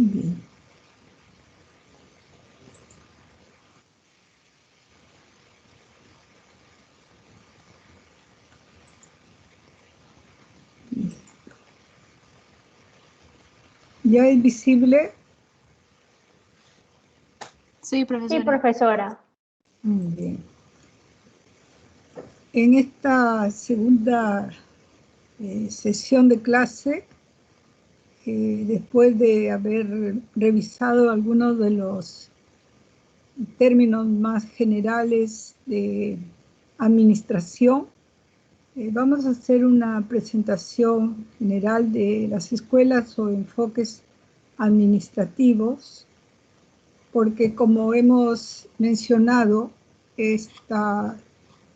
Bien. ¿Ya es visible? Sí, profesora. Sí, profesora. Muy bien. En esta segunda sesión de clase, después de haber revisado algunos de los términos más generales de administración, vamos a hacer una presentación general de las escuelas o enfoques administrativos, porque como hemos mencionado, esta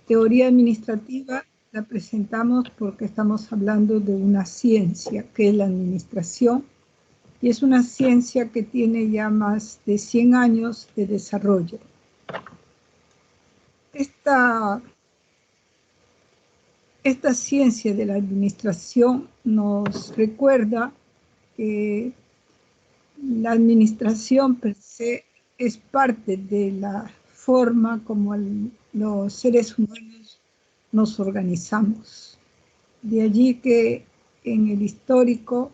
teoría administrativa la presentamos porque estamos hablando de una ciencia que es la administración, y es una ciencia que tiene ya más de 100 años de desarrollo. Esta ciencia de la administración nos recuerda que la administración per se es parte de la forma como los seres humanos nos organizamos. De allí que en el histórico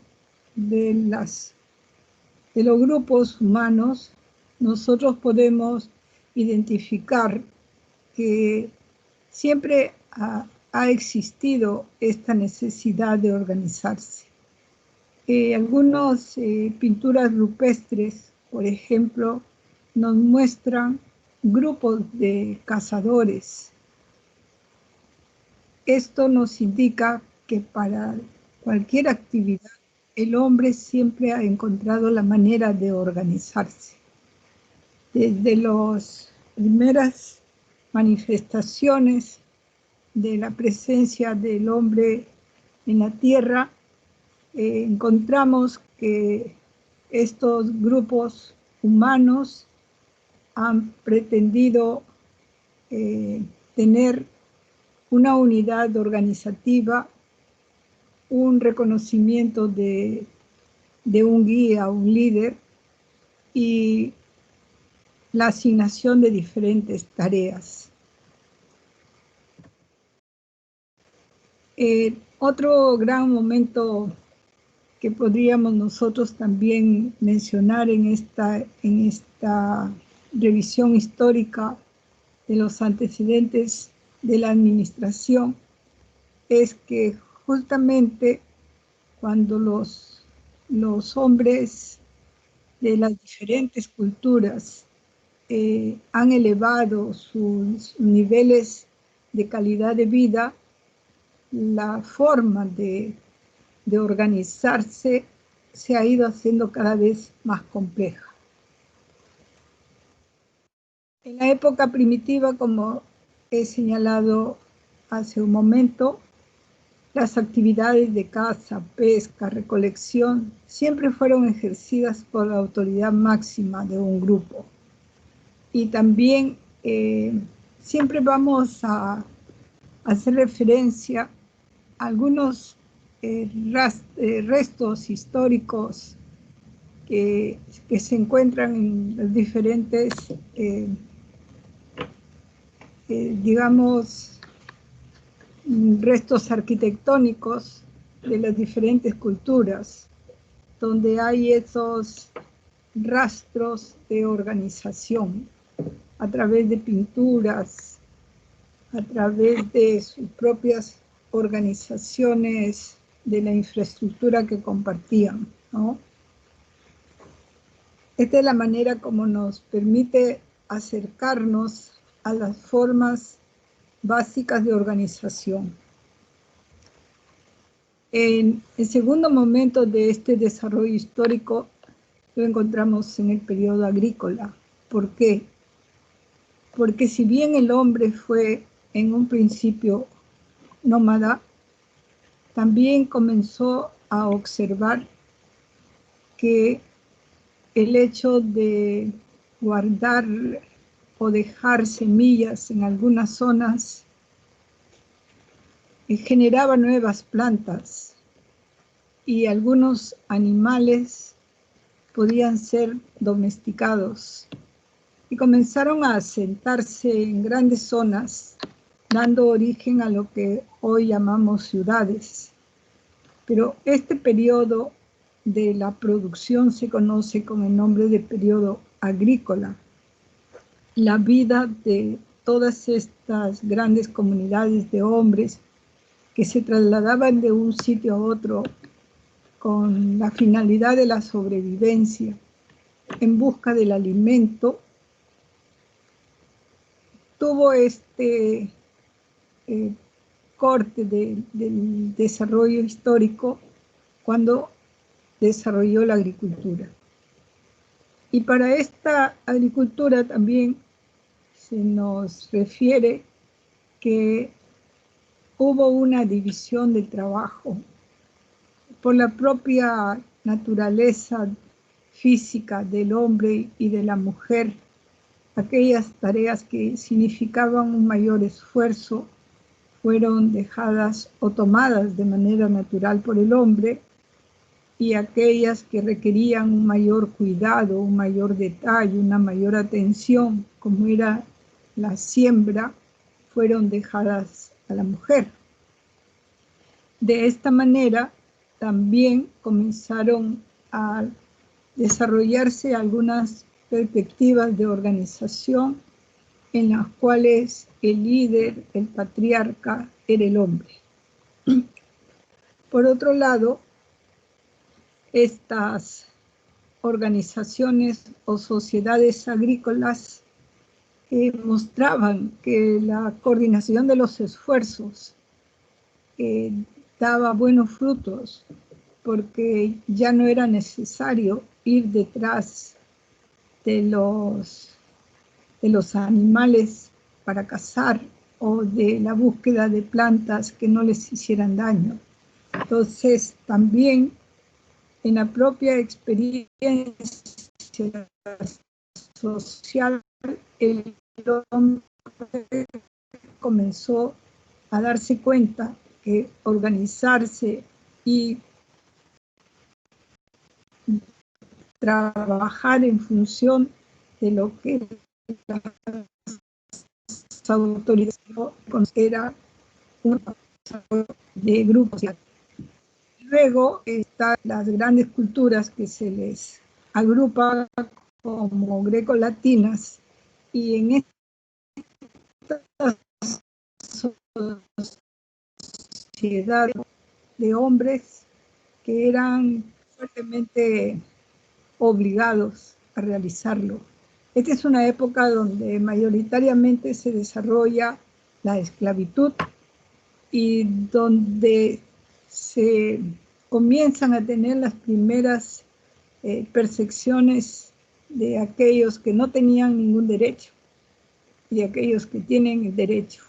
de los grupos humanos, nosotros podemos identificar que siempre ha existido esta necesidad de organizarse. Algunas pinturas rupestres, por ejemplo, nos muestran grupos de cazadores. Esto nos indica que para cualquier actividad, el hombre siempre ha encontrado la manera de organizarse. Desde las primeras manifestaciones de la presencia del hombre en la tierra, encontramos que estos grupos humanos han pretendido tener una unidad organizativa, un reconocimiento de un guía, un líder, y la asignación de diferentes tareas. Otro gran momento que podríamos nosotros también mencionar en esta revisión histórica de los antecedentes de la administración es que justamente cuando los hombres de las diferentes culturas han elevado sus niveles de calidad de vida, la forma de organizarse se ha ido haciendo cada vez más compleja. En la época primitiva, como he señalado hace un momento, las actividades de caza, pesca, recolección, siempre fueron ejercidas por la autoridad máxima de un grupo. Y también siempre vamos a hacer referencia a algunos restos históricos que se encuentran en los diferentes, digamos, restos arquitectónicos de las diferentes culturas, donde hay esos rastros de organización a través de pinturas, a través de sus propias organizaciones de la infraestructura que compartían, ¿no? Esta es la manera como nos permite acercarnos a las formas básicas de organización. En el segundo momento de este desarrollo histórico lo encontramos en el periodo agrícola. ¿Por qué? Porque si bien el hombre fue en un principio nómada, también comenzó a observar que el hecho de guardar o dejar semillas en algunas zonas generaba nuevas plantas y algunos animales podían ser domesticados y comenzaron a asentarse en grandes zonas, dando origen a lo que hoy llamamos ciudades. Pero este periodo de la producción se conoce con el nombre de periodo agrícola. La vida de todas estas grandes comunidades de hombres que se trasladaban de un sitio a otro con la finalidad de la sobrevivencia en busca del alimento, tuvo este corte del desarrollo histórico cuando desarrolló la agricultura. Y para esta agricultura también se nos refiere que hubo una división del trabajo por la propia naturaleza física del hombre y de la mujer. Aquellas tareas que significaban un mayor esfuerzo fueron dejadas o tomadas de manera natural por el hombre, y aquellas que requerían un mayor cuidado, un mayor detalle, una mayor atención, como era la siembra, fueron dejadas a la mujer. De esta manera también comenzaron a desarrollarse algunas perspectivas de organización en las cuales el líder, el patriarca, era el hombre. Por otro lado, estas organizaciones o sociedades agrícolas mostraban que la coordinación de los esfuerzos daba buenos frutos, porque ya no era necesario ir detrás de los animales para cazar o de la búsqueda de plantas que no les hicieran daño. Entonces, también en la propia experiencia social, el hombre comenzó a darse cuenta que organizarse y trabajar en función de lo que las autoridades consideran un de grupos. Luego están las grandes culturas que se les agrupa como grecolatinas, y en esta sociedad de hombres que eran fuertemente obligados a realizarlo. Esta es una época donde mayoritariamente se desarrolla la esclavitud y donde se comienzan a tener las primeras percepciones de aquellos que no tenían ningún derecho y aquellos que tienen el derecho.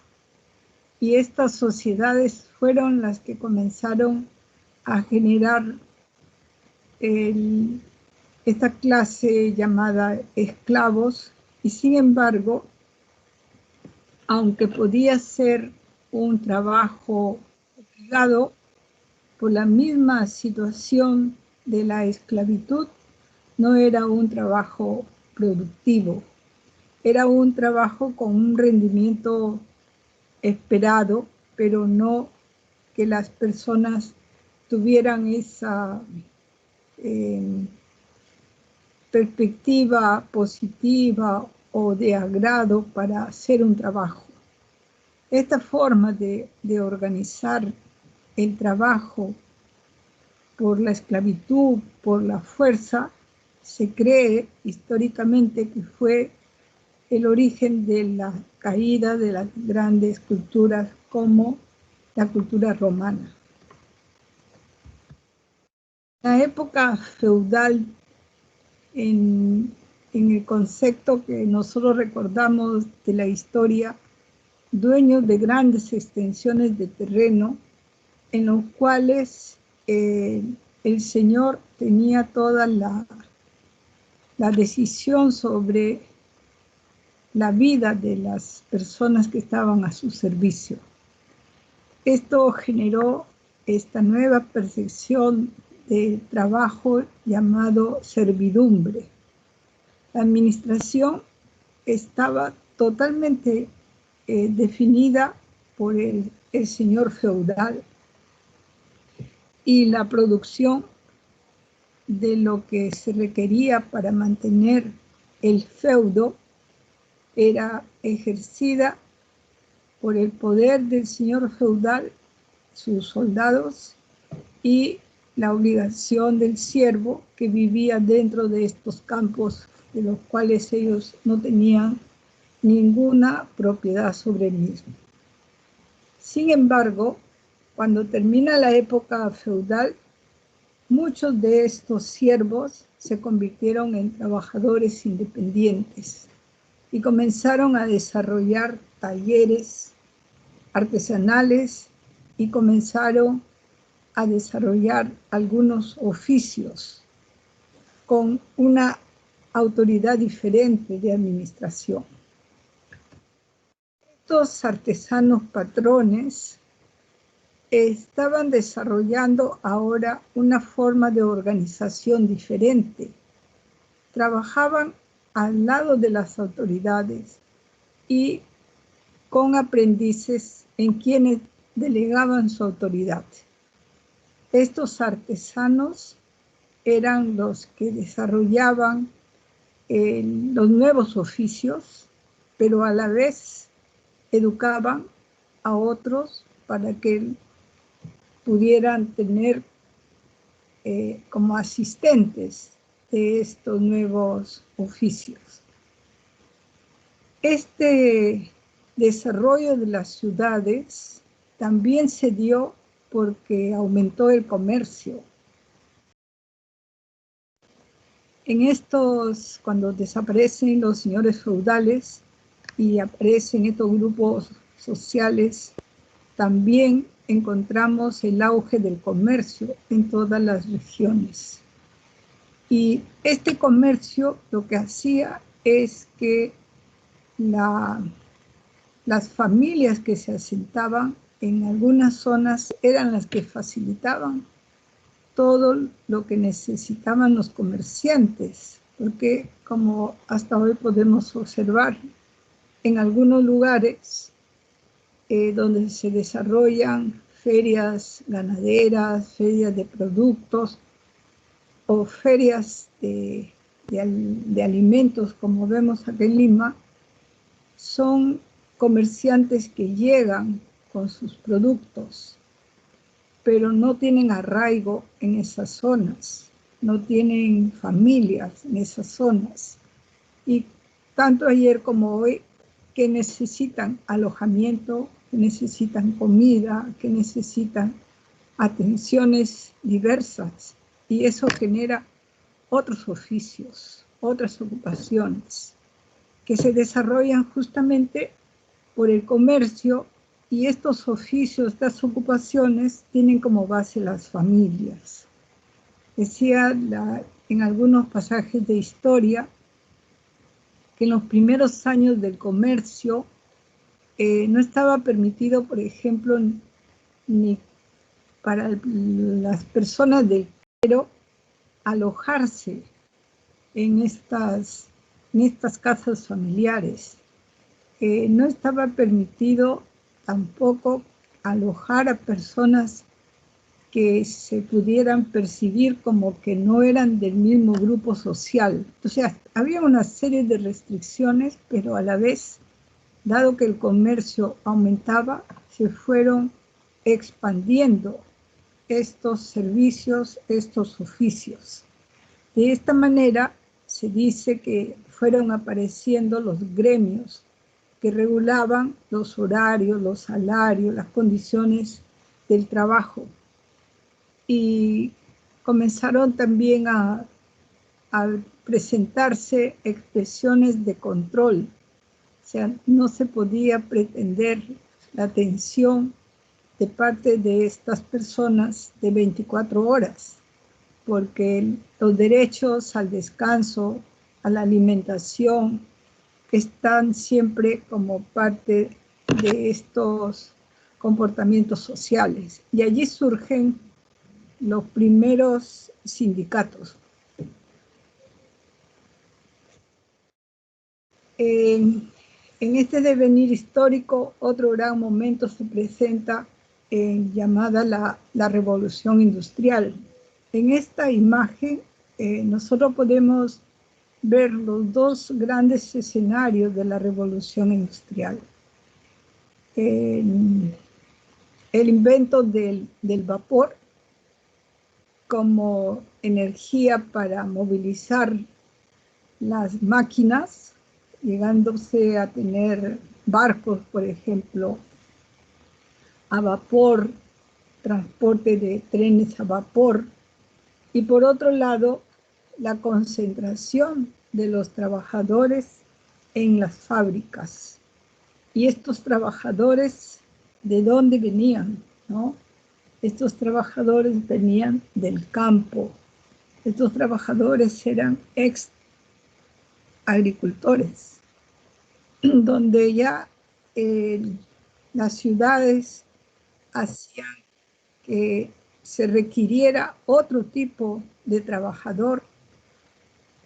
Y estas sociedades fueron las que comenzaron a generar esta clase llamada esclavos, y sin embargo, aunque podía ser un trabajo obligado por la misma situación de la esclavitud, no era un trabajo productivo, era un trabajo con un rendimiento esperado, pero no que las personas tuvieran esa perspectiva positiva o de agrado para hacer un trabajo. Esta forma de organizar el trabajo por la esclavitud, por la fuerza, se cree históricamente que fue el origen de la caída de las grandes culturas como la cultura romana. La época feudal, en el concepto que nosotros recordamos de la historia, dueños de grandes extensiones de terreno en los cuales el señor tenía toda la decisión sobre la vida de las personas que estaban a su servicio. Esto generó esta nueva percepción de trabajo llamado servidumbre. La administración estaba totalmente definida por el señor feudal, y la producción de lo que se requería para mantener el feudo era ejercida por el poder del señor feudal, sus soldados, y la obligación del siervo que vivía dentro de estos campos, de los cuales ellos no tenían ninguna propiedad sobre el mismo. Sin embargo, cuando termina la época feudal, muchos de estos siervos se convirtieron en trabajadores independientes y comenzaron a desarrollar talleres artesanales y comenzaron a desarrollar algunos oficios con una autoridad diferente de administración. Estos artesanos patrones estaban desarrollando ahora una forma de organización diferente. Trabajaban al lado de las autoridades y con aprendices en quienes delegaban su autoridad. Estos artesanos eran los que desarrollaban los nuevos oficios, pero a la vez educaban a otros para que pudieran tener como asistentes de estos nuevos oficios. Este desarrollo de las ciudades también se dio porque aumentó el comercio. En estos, cuando desaparecen los señores feudales y aparecen estos grupos sociales, también encontramos el auge del comercio en todas las regiones. Y este comercio lo que hacía es que las familias que se asentaban en algunas zonas eran las que facilitaban todo lo que necesitaban los comerciantes, porque como hasta hoy podemos observar, en algunos lugares donde se desarrollan ferias ganaderas, ferias de productos o ferias de alimentos, como vemos aquí en Lima, son comerciantes que llegan con sus productos, pero no tienen arraigo en esas zonas, no tienen familias en esas zonas. Y tanto ayer como hoy, que necesitan alojamiento, que necesitan comida, que necesitan atenciones diversas, y eso genera otros oficios, otras ocupaciones, que se desarrollan justamente por el comercio, y estos oficios, estas ocupaciones, tienen como base las familias. Decía en algunos pasajes de historia que en los primeros años del comercio no estaba permitido, por ejemplo, ni para las personas del clero alojarse en estas casas familiares. No estaba permitido tampoco alojar a personas que se pudieran percibir como que no eran del mismo grupo social. O sea, había una serie de restricciones, pero a la vez, dado que el comercio aumentaba, se fueron expandiendo estos servicios, estos oficios. De esta manera, se dice que fueron apareciendo los gremios que regulaban los horarios, los salarios, las condiciones del trabajo. Y comenzaron también a presentarse expresiones de control. O sea, no se podía pretender la atención de parte de estas personas de 24 horas, porque los derechos al descanso, a la alimentación, están siempre como parte de estos comportamientos sociales. Y allí surgen los primeros sindicatos. En este devenir histórico, otro gran momento se presenta llamada la Revolución Industrial. En esta imagen nosotros podemos ver los dos grandes escenarios de la Revolución Industrial. El invento del vapor como energía para movilizar las máquinas, llegándose a tener barcos, por ejemplo, a vapor, transporte de trenes a vapor, y por otro lado, la concentración de los trabajadores en las fábricas. Y estos trabajadores, ¿de dónde venían? ¿No? Estos trabajadores venían del campo. Estos trabajadores eran ex agricultores, donde ya las ciudades hacían que se requiriera otro tipo de trabajador,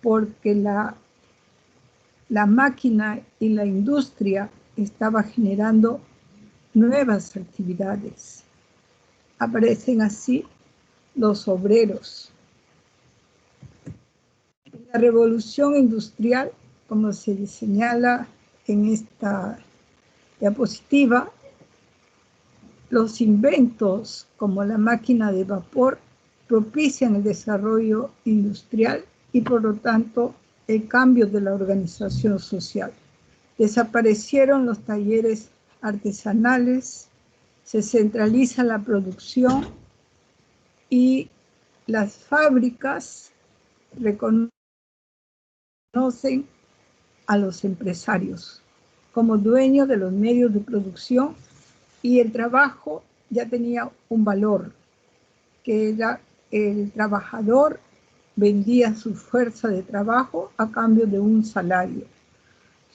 porque la máquina y la industria estaba generando nuevas actividades. Aparecen así los obreros. La revolución industrial, como se señala en esta diapositiva, los inventos como la máquina de vapor propician el desarrollo industrial y por lo tanto el cambio de la organización social. Desaparecieron los talleres artesanales, se centraliza la producción y las fábricas reconocen a los empresarios como dueños de los medios de producción, y el trabajo ya tenía un valor, que era el trabajador vendía su fuerza de trabajo a cambio de un salario.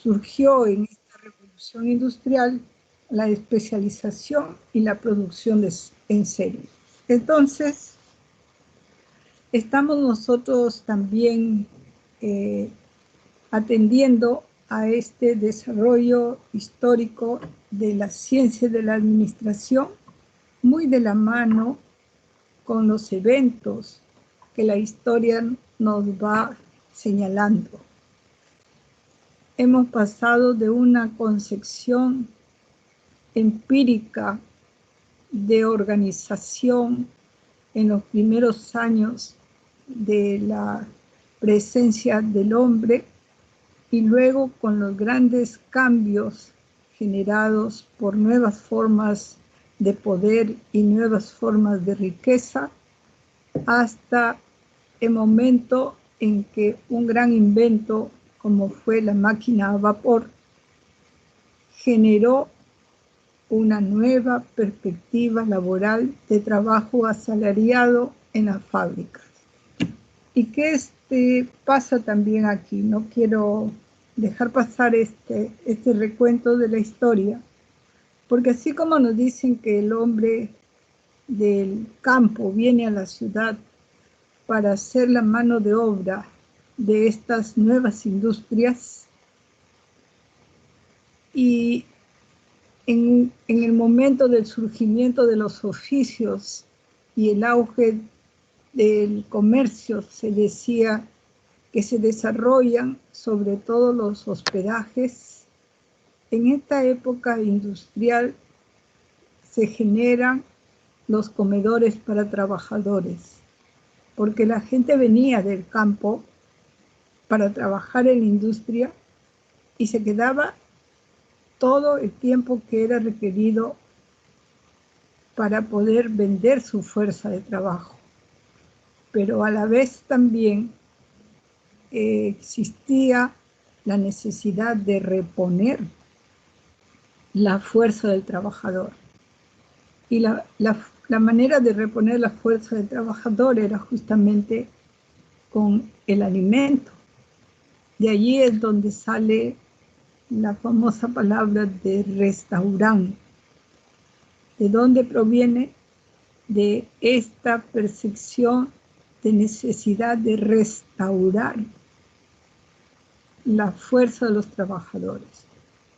Surgió en esta revolución industrial la especialización y la producción en serie. Entonces, estamos nosotros también atendiendo a este desarrollo histórico de la ciencia de la administración, muy de la mano con los eventos que la historia nos va señalando. Hemos pasado de una concepción empírica de organización en los primeros años de la presencia del hombre, y luego con los grandes cambios generados por nuevas formas de poder y nuevas formas de riqueza, hasta el momento en que un gran invento como fue la máquina a vapor generó una nueva perspectiva laboral de trabajo asalariado en las fábricas. ¿Y qué pasa también aquí? No quiero dejar pasar este recuento de la historia, porque así como nos dicen que el hombre del campo viene a la ciudad para hacer la mano de obra de estas nuevas industrias, y en el momento del surgimiento de los oficios y el auge del comercio, se decía que se desarrollan sobre todo los hospedajes. En esta época industrial se generan los comedores para trabajadores, porque la gente venía del campo para trabajar en la industria y se quedaba todo el tiempo que era requerido para poder vender su fuerza de trabajo. Pero a la vez también existía la necesidad de reponer la fuerza del trabajador. Y la manera de reponer la fuerza del trabajador era justamente con el alimento. De allí es donde sale la famosa palabra de restaurante. ¿De dónde proviene? de esta percepción de necesidad de restaurar la fuerza de los trabajadores.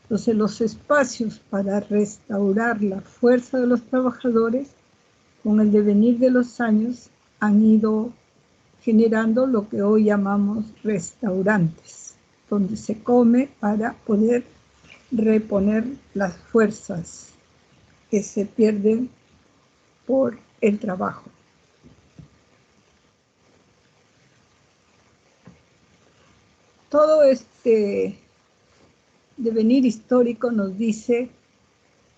Entonces, los espacios para restaurar la fuerza de los trabajadores, con el devenir de los años, han ido generando lo que hoy llamamos restaurantes, donde se come para poder reponer las fuerzas que se pierden por el trabajo. Todo este devenir histórico nos dice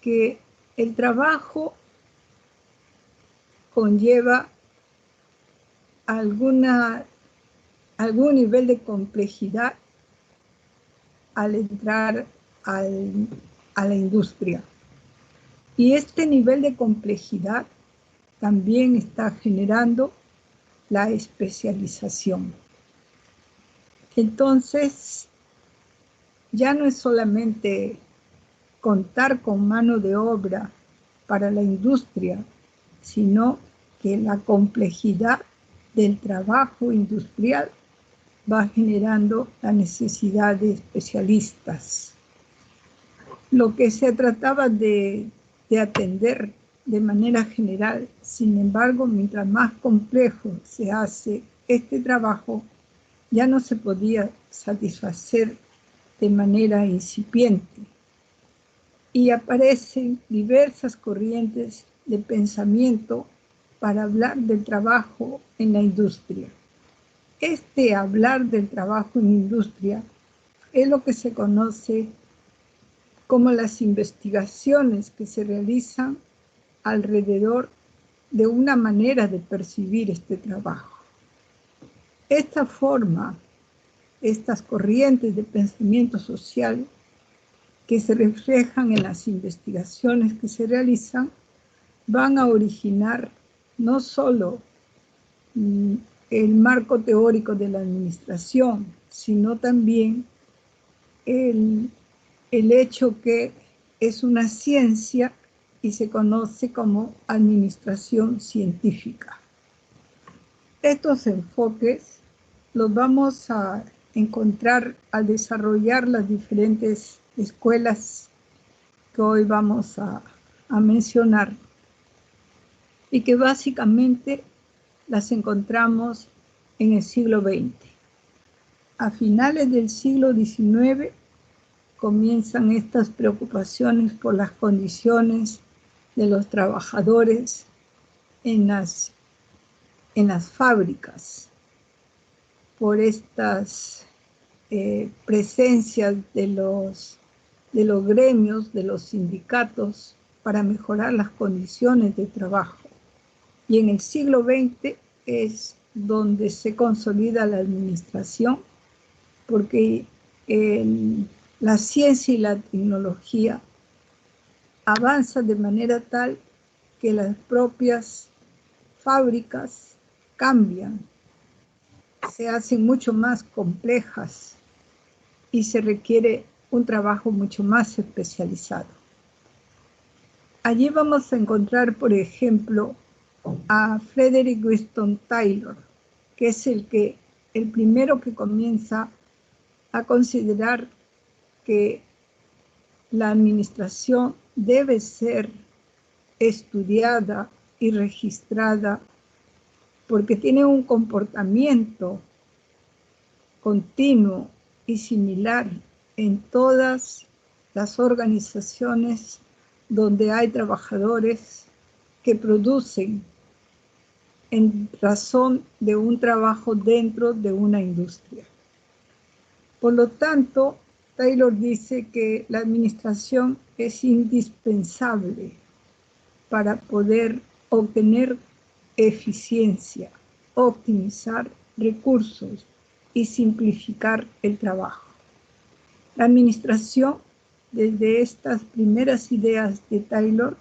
que el trabajo conlleva algún nivel de complejidad al entrar a la industria. Y este nivel de complejidad también está generando la especialización. Entonces, ya no es solamente contar con mano de obra para la industria, sino que la complejidad del trabajo industrial va generando la necesidad de especialistas. Lo que se trataba de atender de manera general, sin embargo, mientras más complejo se hace este trabajo, ya no se podía satisfacer de manera incipiente. Y aparecen diversas corrientes de pensamiento para hablar del trabajo en la industria. Este hablar del trabajo en industria es lo que se conoce como las investigaciones que se realizan alrededor de una manera de percibir este trabajo. Esta forma, estas corrientes de pensamiento social que se reflejan en las investigaciones que se realizan, van a originar no solo el marco teórico de la administración, sino también el hecho que es una ciencia y se conoce como administración científica. Estos enfoques los vamos a encontrar al desarrollar las diferentes escuelas que hoy vamos a mencionar y que básicamente las encontramos en el siglo XX. A finales del siglo XIX comienzan estas preocupaciones por las condiciones de los trabajadores en las fábricas, por estas presencias de los gremios, de los sindicatos, para mejorar las condiciones de trabajo. Y en el siglo XX es donde se consolida la administración, porque la ciencia y la tecnología avanzan de manera tal que las propias fábricas cambian, se hacen mucho más complejas y se requiere un trabajo mucho más especializado. Allí vamos a encontrar, por ejemplo, a Frederick Winston Taylor, que es el primero que comienza a considerar que la administración debe ser estudiada y registrada porque tiene un comportamiento continuo y similar en todas las organizaciones donde hay trabajadores que producen en razón de un trabajo dentro de una industria. Por lo tanto, Taylor dice que la administración es indispensable para poder obtener eficiencia, optimizar recursos y simplificar el trabajo. La administración, desde estas primeras ideas de Taylor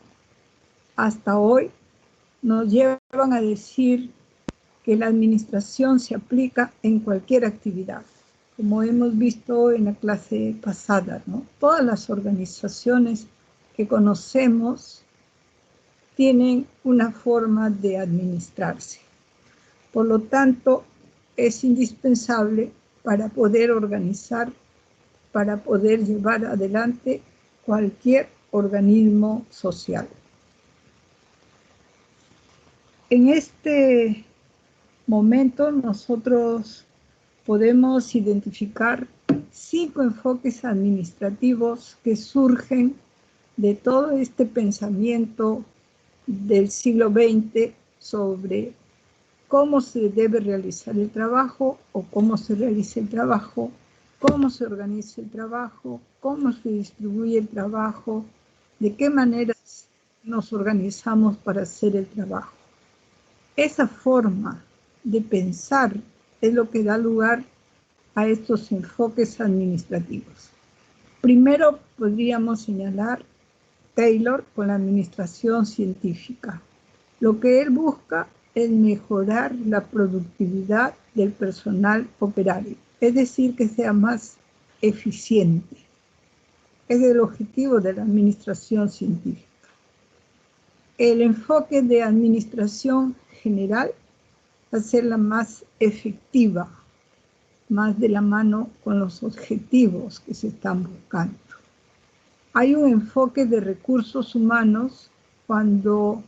hasta hoy, nos llevan a decir que la administración se aplica en cualquier actividad, como hemos visto en la clase pasada, ¿no? Todas las organizaciones que conocemos tienen una forma de administrarse. Por lo tanto, es indispensable para poder organizar, para poder llevar adelante cualquier organismo social. En este momento nosotros podemos identificar 5 enfoques administrativos que surgen de todo este pensamiento del siglo XX sobre cómo se debe realizar el trabajo o cómo se realiza el trabajo, cómo se organiza el trabajo, cómo se distribuye el trabajo, de qué maneras nos organizamos para hacer el trabajo. Esa forma de pensar es lo que da lugar a estos enfoques administrativos. Primero podríamos señalar Taylor con la administración científica. Lo que él busca es mejorar la productividad del personal operario, es decir, que sea más eficiente. Es el objetivo de la administración científica. El enfoque de administración general va a hacerla más efectiva, más de la mano con los objetivos que se están buscando. Hay un enfoque de recursos humanos cuando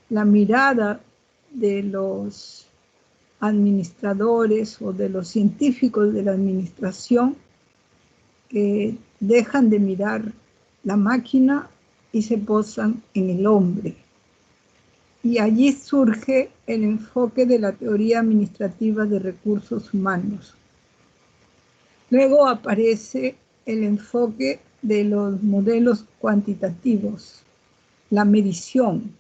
la mirada de los administradores o de los científicos de la administración dejan de mirar la máquina y se posan en el hombre. Y allí surge el enfoque de la teoría administrativa de recursos humanos. Luego aparece el enfoque de los modelos cuantitativos, la medición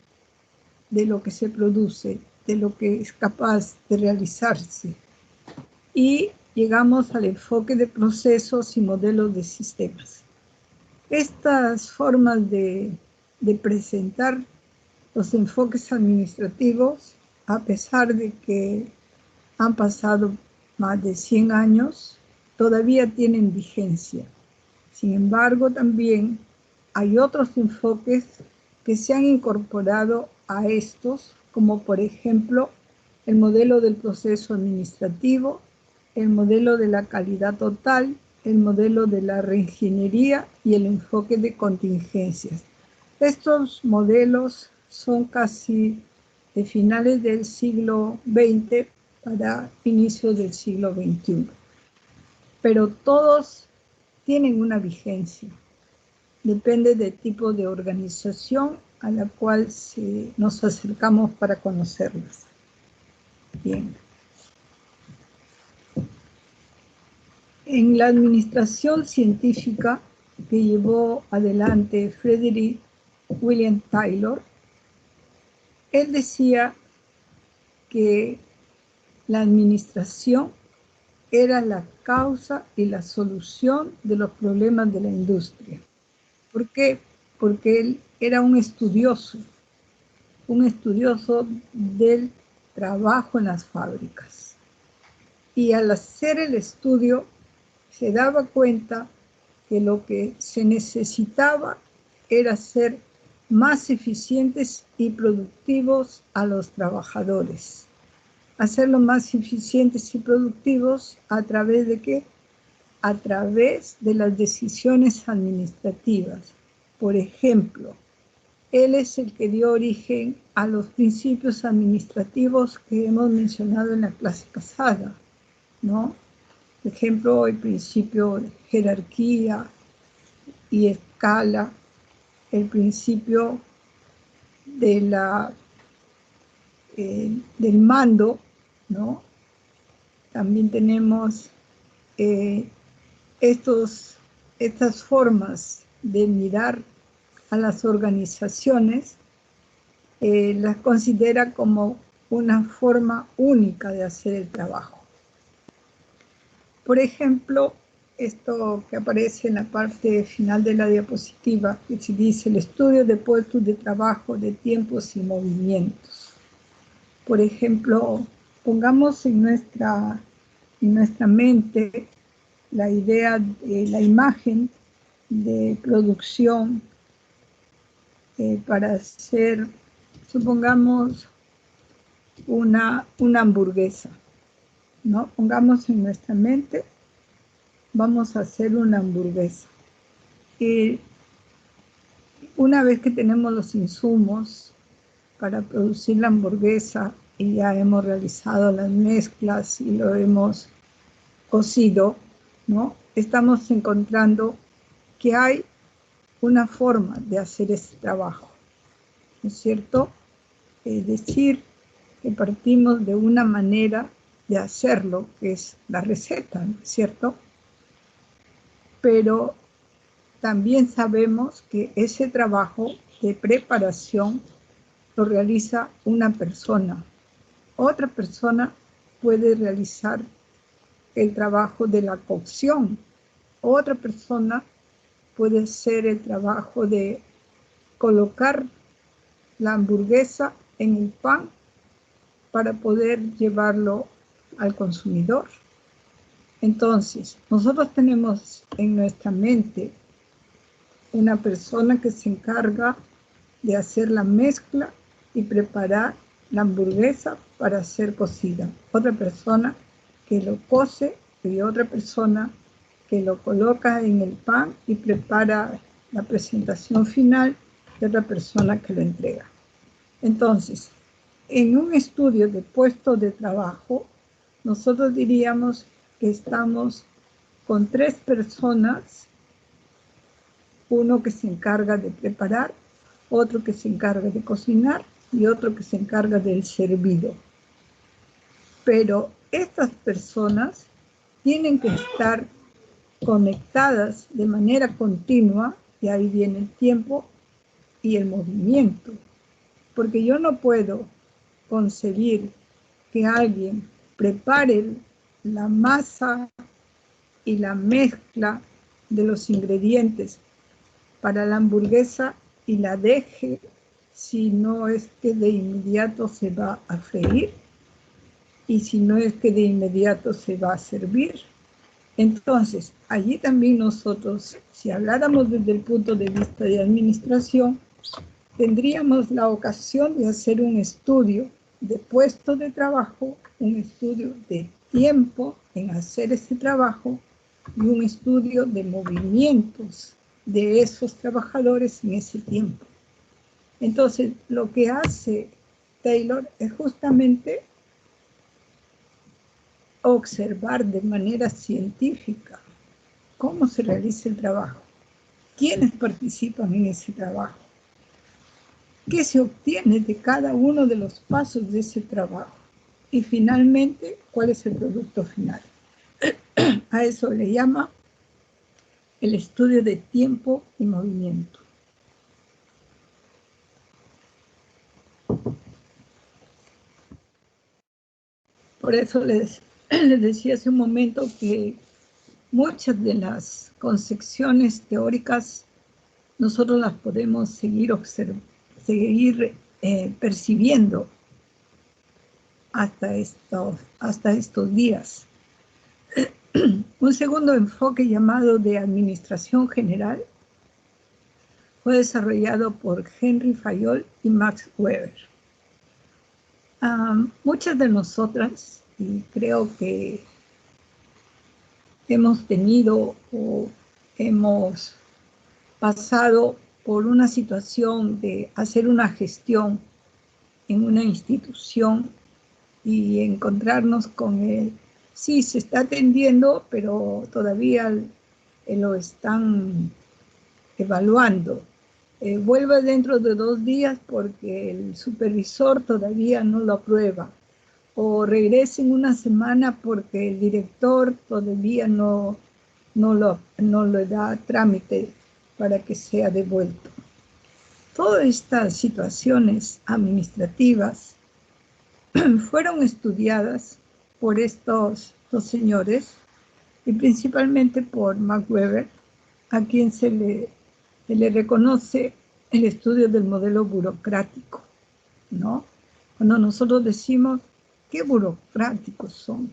de lo que se produce, de lo que es capaz de realizarse. Y llegamos al enfoque de procesos y modelos de sistemas. Estas formas de presentar los enfoques administrativos, a pesar de que han pasado más de 100 años, todavía tienen vigencia. Sin embargo, también hay otros enfoques que se han incorporado a estos, como por ejemplo el modelo del proceso administrativo, el modelo de la calidad total, el modelo de la reingeniería y el enfoque de contingencias. Estos modelos son casi de finales del siglo XX para inicios del siglo XXI. Pero todos tienen una vigencia. Depende del tipo de organización a la cual nos acercamos para conocerlas. Bien. En la administración científica que llevó adelante Frederick William Taylor, él decía que la administración era la causa y la solución de los problemas de la industria. ¿Por qué? Porque él era un estudioso del trabajo en las fábricas. Y al hacer el estudio se daba cuenta que lo que se necesitaba era ser más eficientes y productivos a los trabajadores. Hacerlo más eficientes y productivos ¿a través de qué? A través de las decisiones administrativas. Por ejemplo, él es el que dio origen a los principios administrativos que hemos mencionado en la clase pasada, ¿no? Por ejemplo, el principio de jerarquía y escala, el principio de del mando, ¿no? También tenemos estas formas de mirar a las organizaciones, las considera como una forma única de hacer el trabajo. Por ejemplo, esto que aparece en la parte final de la diapositiva, que se dice el estudio de puestos de trabajo, de tiempos y movimientos. Por ejemplo, pongamos en nuestra mente la idea de la imagen de producción para hacer supongamos una hamburguesa, ¿no? Pongamos en nuestra mente, vamos a hacer una hamburguesa. Y una vez que tenemos los insumos para producir la hamburguesa y ya hemos realizado las mezclas y lo hemos cocido, ¿no? Estamos encontrando que hay una forma de hacer ese trabajo, ¿no es cierto? Es decir, que partimos de una manera de hacerlo, que es la receta, ¿no es cierto? Pero también sabemos que ese trabajo de preparación lo realiza una persona. Otra persona puede realizar el trabajo de la cocción. Otra persona puede hacer el trabajo de colocar la hamburguesa en el pan para poder llevarlo al consumidor. Entonces, nosotros tenemos en nuestra mente una persona que se encarga de hacer la mezcla y preparar la hamburguesa para ser cocida. Otra persona que lo cose y otra persona que lo coloca en el pan y prepara la presentación final y otra persona que lo entrega. Entonces, en un estudio de puesto de trabajo, nosotros diríamos que estamos con 3 personas, uno que se encarga de preparar, otro que se encarga de cocinar y otro que se encarga del servido. Pero estas personas tienen que estar conectadas de manera continua, y ahí viene el tiempo y el movimiento, porque yo no puedo concebir que alguien prepare la masa y la mezcla de los ingredientes para la hamburguesa y la deje si no es que de inmediato se va a freír y si no es que de inmediato se va a servir. Entonces, allí también nosotros, si habláramos desde el punto de vista de administración, tendríamos la ocasión de hacer un estudio de puesto de trabajo, un estudio de tiempo en hacer ese trabajo y un estudio de movimientos de esos trabajadores en ese tiempo. Entonces, lo que hace Taylor es justamente observar de manera científica cómo se realiza el trabajo, quiénes participan en ese trabajo, qué se obtiene de cada uno de los pasos de ese trabajo y finalmente cuál es el producto final. A eso le llama el estudio de tiempo y movimiento. Por eso les decía hace un momento que muchas de las concepciones teóricas nosotros las podemos seguir percibiendo hasta estos días. Un segundo enfoque llamado de administración general fue desarrollado por Henry Fayol y Max Weber. Muchas de nosotras, y creo que hemos tenido o hemos pasado por una situación de hacer una gestión en una institución y encontrarnos con él. Sí, se está atendiendo, pero todavía lo están evaluando. Vuelve dentro de 2 días porque el supervisor todavía no lo aprueba. O regrese en una semana porque el director todavía no le da trámite para que sea devuelto. Todas estas situaciones administrativas fueron estudiadas por estos 2 señores y principalmente por Max Weber, a quien se le reconoce el estudio del modelo burocrático, ¿no? Cuando nosotros decimos, ¿qué burocráticos son?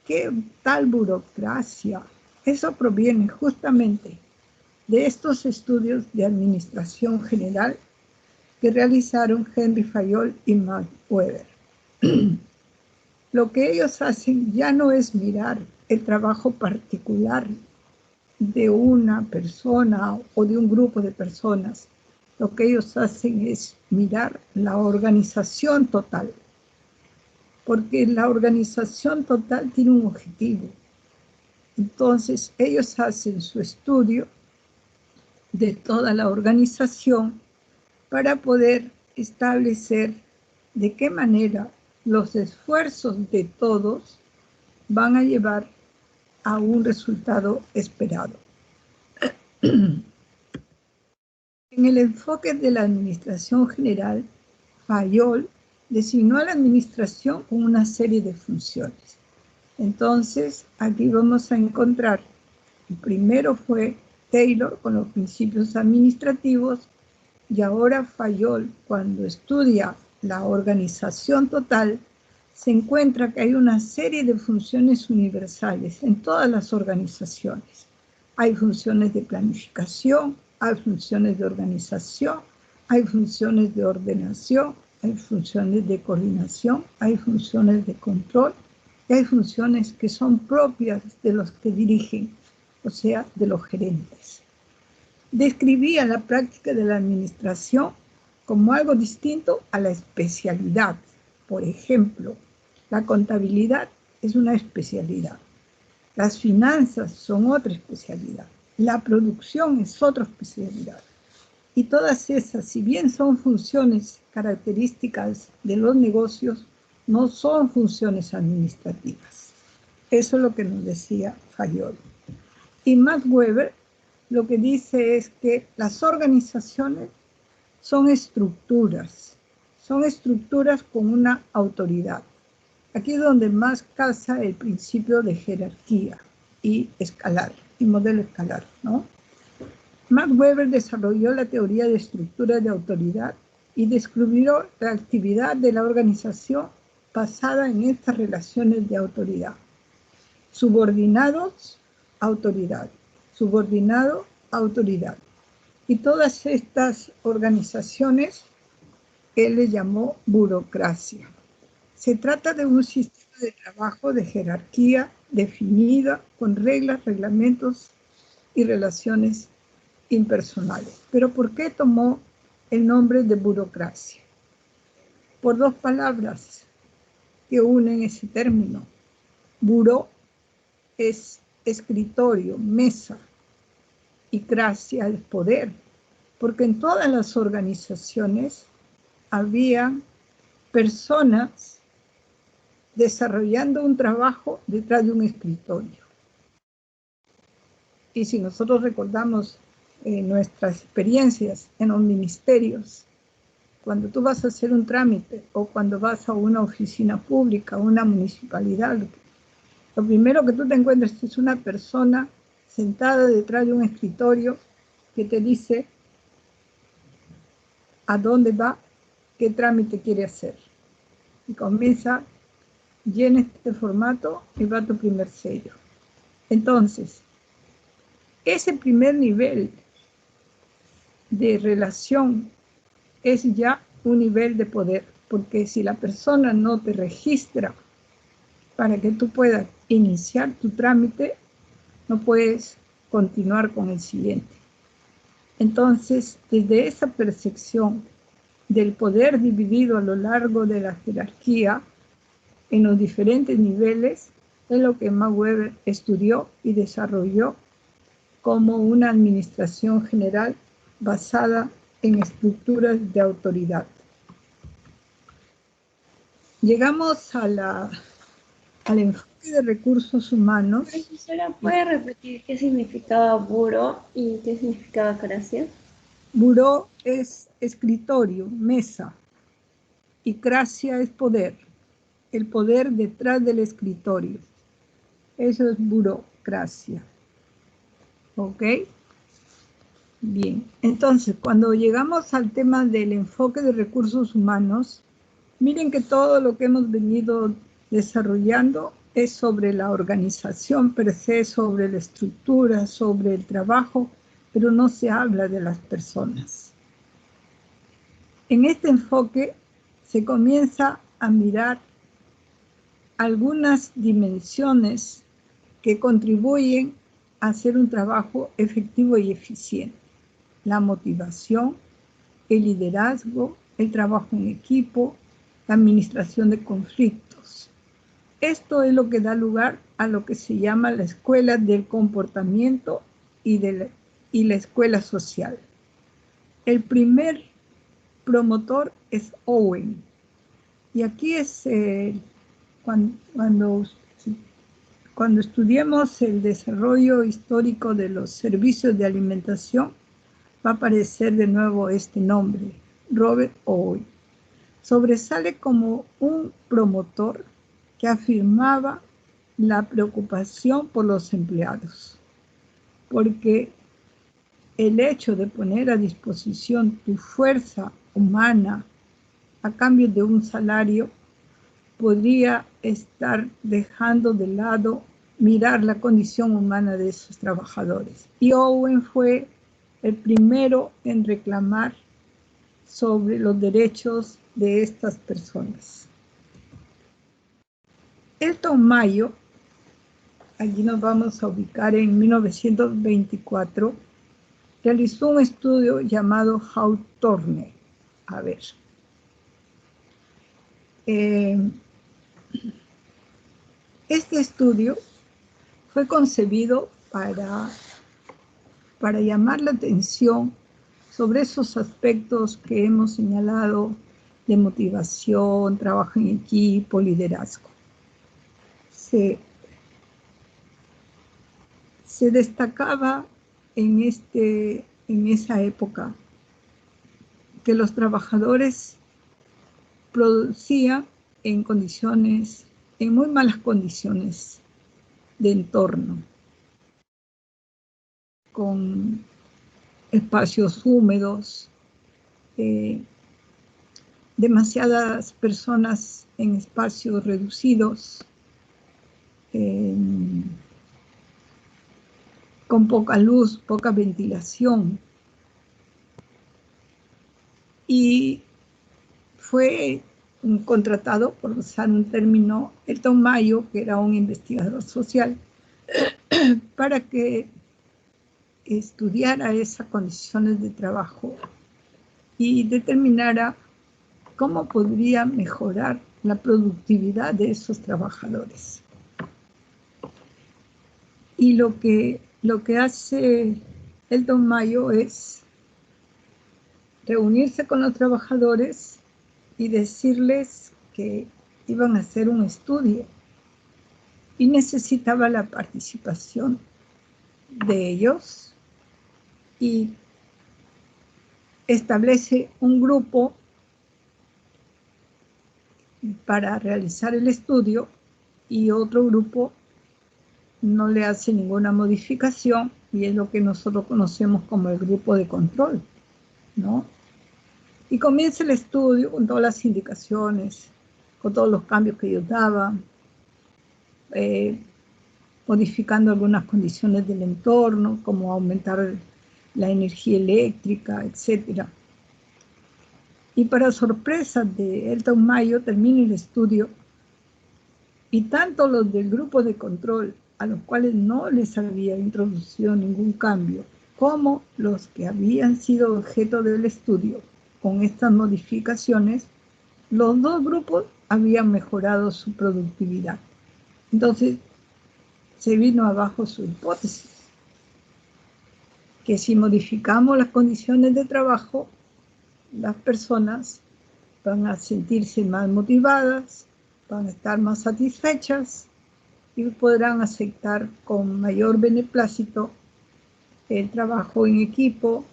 ¿Qué tal burocracia? Eso proviene justamente de estos estudios de administración general que realizaron Henry Fayol y Max Weber. Lo que ellos hacen ya no es mirar el trabajo particular de una persona o de un grupo de personas. Lo que ellos hacen es mirar la organización total, porque la organización total tiene un objetivo. Entonces, ellos hacen su estudio de toda la organización para poder establecer de qué manera los esfuerzos de todos van a llevar a un resultado esperado. En el enfoque de la administración general, Fayol designó a la administración con una serie de funciones. Entonces, aquí vamos a encontrar, el primero fue Taylor con los principios administrativos, y ahora Fayol, cuando estudia la organización total, se encuentra que hay una serie de funciones universales en todas las organizaciones. Hay funciones de planificación, hay funciones de organización, hay funciones de ordenación, hay funciones de coordinación, hay funciones de control, y hay funciones que son propias de los que dirigen, o sea, de los gerentes. Describía la práctica de la administración como algo distinto a la especialidad. Por ejemplo, la contabilidad es una especialidad. Las finanzas son otra especialidad. La producción es otra especialidad. Y todas esas, si bien son funciones características de los negocios, no son funciones administrativas. Eso es lo que nos decía Fayol. Y Max Weber lo que dice es que las organizaciones son estructuras con una autoridad. Aquí es donde más casa el principio de jerarquía y escalar, y modelo escalar, ¿no? Max Weber desarrolló la teoría de estructura de autoridad y descubrió la actividad de la organización basada en estas relaciones de autoridad. Subordinados, autoridad. Subordinado, autoridad. Y todas estas organizaciones él le llamó burocracia. Se trata de un sistema de trabajo de jerarquía definida con reglas, reglamentos y relaciones impersonales. Pero ¿por qué tomó el nombre de burocracia? Por dos palabras que unen ese término. Buró es escritorio, mesa, y cracia es poder, porque en todas las organizaciones había personas desarrollando un trabajo detrás de un escritorio. Y si nosotros recordamos nuestras experiencias en los ministerios, cuando tú vas a hacer un trámite o cuando vas a una oficina pública, una municipalidad, lo primero que tú te encuentras es una persona sentada detrás de un escritorio que te dice a dónde va, qué trámite quiere hacer. Y comienza, llena este formato y va tu primer sello. Entonces, ese primer nivel de relación es ya un nivel de poder, porque si la persona no te registra para que tú puedas iniciar tu trámite, no puedes continuar con el siguiente. Entonces, desde esa percepción del poder dividido a lo largo de la jerarquía en los diferentes niveles, es lo que Max Weber estudió y desarrolló como una administración general basada en estructuras de autoridad. Llegamos al enfoque de recursos humanos. Profesora, ¿puede repetir qué significaba buro y qué significaba cracia? Buró es escritorio, mesa, y cracia es poder, el poder detrás del escritorio. Eso es burocracia. ¿Ok? Bien, entonces cuando llegamos al tema del enfoque de recursos humanos, miren que todo lo que hemos venido desarrollando es sobre la organización per se, sobre la estructura, sobre el trabajo, pero no se habla de las personas. En este enfoque se comienza a mirar algunas dimensiones que contribuyen a hacer un trabajo efectivo y eficiente. La motivación, el liderazgo, el trabajo en equipo, la administración de conflictos. Esto es lo que da lugar a lo que se llama la escuela del comportamiento y la escuela social. El primer promotor es Owen. Y aquí es cuando estudiemos el desarrollo histórico de los servicios de alimentación, va a aparecer de nuevo este nombre, Robert Owen. Sobresale como un promotor que afirmaba la preocupación por los empleados, porque el hecho de poner a disposición tu fuerza humana a cambio de un salario podría estar dejando de lado mirar la condición humana de esos trabajadores. Y Owen fue el primero en reclamar sobre los derechos de estas personas. Elton Mayo, allí nos vamos a ubicar en 1924, realizó un estudio llamado Hawthorne. A ver. Este estudio fue concebido para llamar la atención sobre esos aspectos que hemos señalado de motivación, trabajo en equipo, liderazgo. Se destacaba en esa época que los trabajadores producían en muy malas condiciones de entorno, con espacios húmedos, demasiadas personas en espacios reducidos, con poca luz, poca ventilación. Y fue contratado, por usar un término, Elton Mayo, que era un investigador social, para que estudiara esas condiciones de trabajo y determinara cómo podría mejorar la productividad de esos trabajadores. Y lo que hace Elton Mayo es reunirse con los trabajadores y decirles que iban a hacer un estudio y necesitaba la participación de ellos, y establece un grupo para realizar el estudio y otro grupo no le hace ninguna modificación, y es lo que nosotros conocemos como el grupo de control, ¿no? Y comienza el estudio con todas las indicaciones, con todos los cambios que ellos daban, modificando algunas condiciones del entorno, como aumentar la energía eléctrica, etc. Y para sorpresa de Elton Mayo, termina el estudio y tanto los del grupo de control, a los cuales no les había introducido ningún cambio, como los que habían sido objeto del estudio con estas modificaciones, los dos grupos habían mejorado su productividad. Entonces, se vino abajo su hipótesis, que si modificamos las condiciones de trabajo, las personas van a sentirse más motivadas, van a estar más satisfechas y podrán aceptar con mayor beneplácito el trabajo en equipo,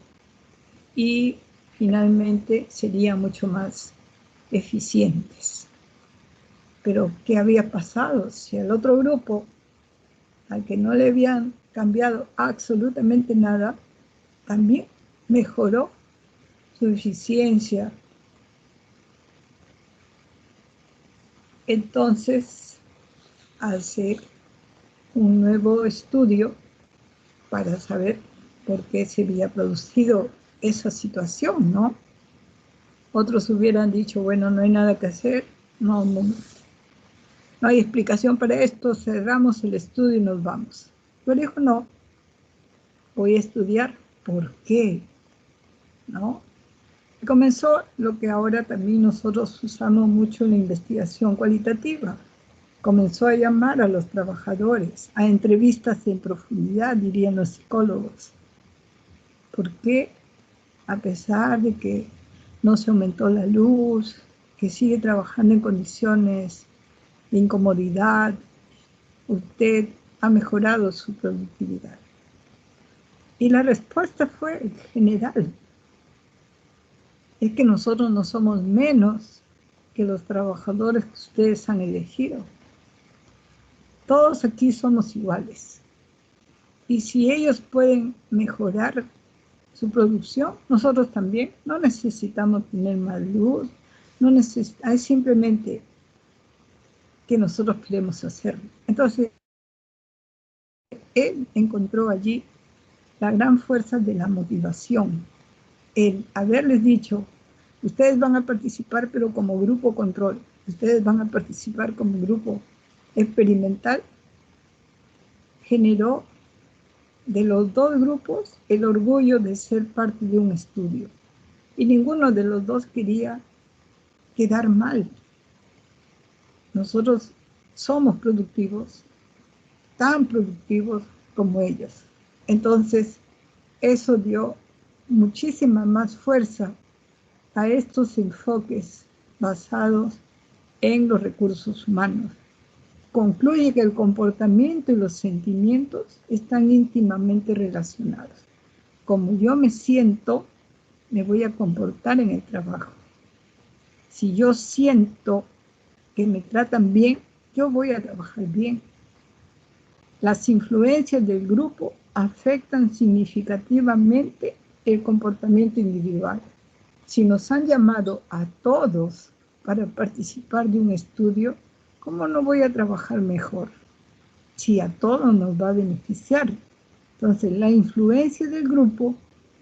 y finalmente serían mucho más eficientes. Pero ¿qué había pasado? Si al otro grupo, al que no le habían cambiado absolutamente nada, también mejoró su eficiencia. Entonces hace un nuevo estudio para saber por qué se había producido esa situación, ¿no? Otros hubieran dicho, bueno, no hay nada que hacer, no hay explicación para esto, cerramos el estudio y nos vamos. Pero dijo, no, voy a estudiar. ¿Por qué? ¿No? Y comenzó lo que ahora también nosotros usamos mucho en la investigación cualitativa. Comenzó a llamar a los trabajadores a entrevistas en profundidad, dirían los psicólogos. ¿Por qué? A pesar de que no se aumentó la luz, que sigue trabajando en condiciones de incomodidad, usted ha mejorado su productividad. Y la respuesta fue general. Es que nosotros no somos menos que los trabajadores que ustedes han elegido. Todos aquí somos iguales. Y si ellos pueden mejorar su producción, nosotros también. No necesitamos tener más luz, hay simplemente que nosotros queremos hacerlo. Entonces, él encontró allí la gran fuerza de la motivación. El haberles dicho, ustedes van a participar, pero como grupo control, ustedes van a participar como grupo experimental, generó de los dos grupos el orgullo de ser parte de un estudio. Y ninguno de los dos quería quedar mal. Nosotros somos productivos, tan productivos como ellos. Entonces, eso dio muchísima más fuerza a estos enfoques basados en los recursos humanos. Concluye que el comportamiento y los sentimientos están íntimamente relacionados. Como yo me siento, me voy a comportar en el trabajo. Si yo siento que me tratan bien, yo voy a trabajar bien. Las influencias del grupo afectan significativamente el comportamiento individual. Si nos han llamado a todos para participar de un estudio, ¿cómo no voy a trabajar mejor? Si a todos nos va a beneficiar. Entonces, la influencia del grupo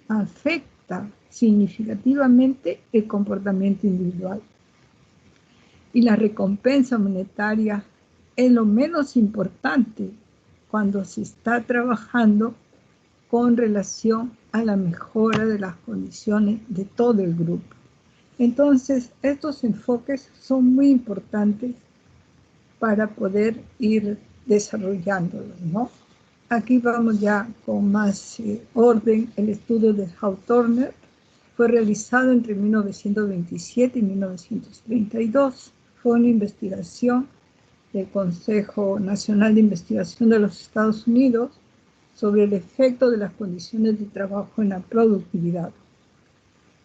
afecta significativamente el comportamiento individual. Y la recompensa monetaria es lo menos importante cuando se está trabajando con relación a la mejora de las condiciones de todo el grupo. Entonces, estos enfoques son muy importantes para poder ir desarrollándolos, ¿no? Aquí vamos ya con más orden. El estudio de Hawthorne fue realizado entre 1927 y 1932. Fue una investigación del Consejo Nacional de Investigación de los Estados Unidos sobre el efecto de las condiciones de trabajo en la productividad,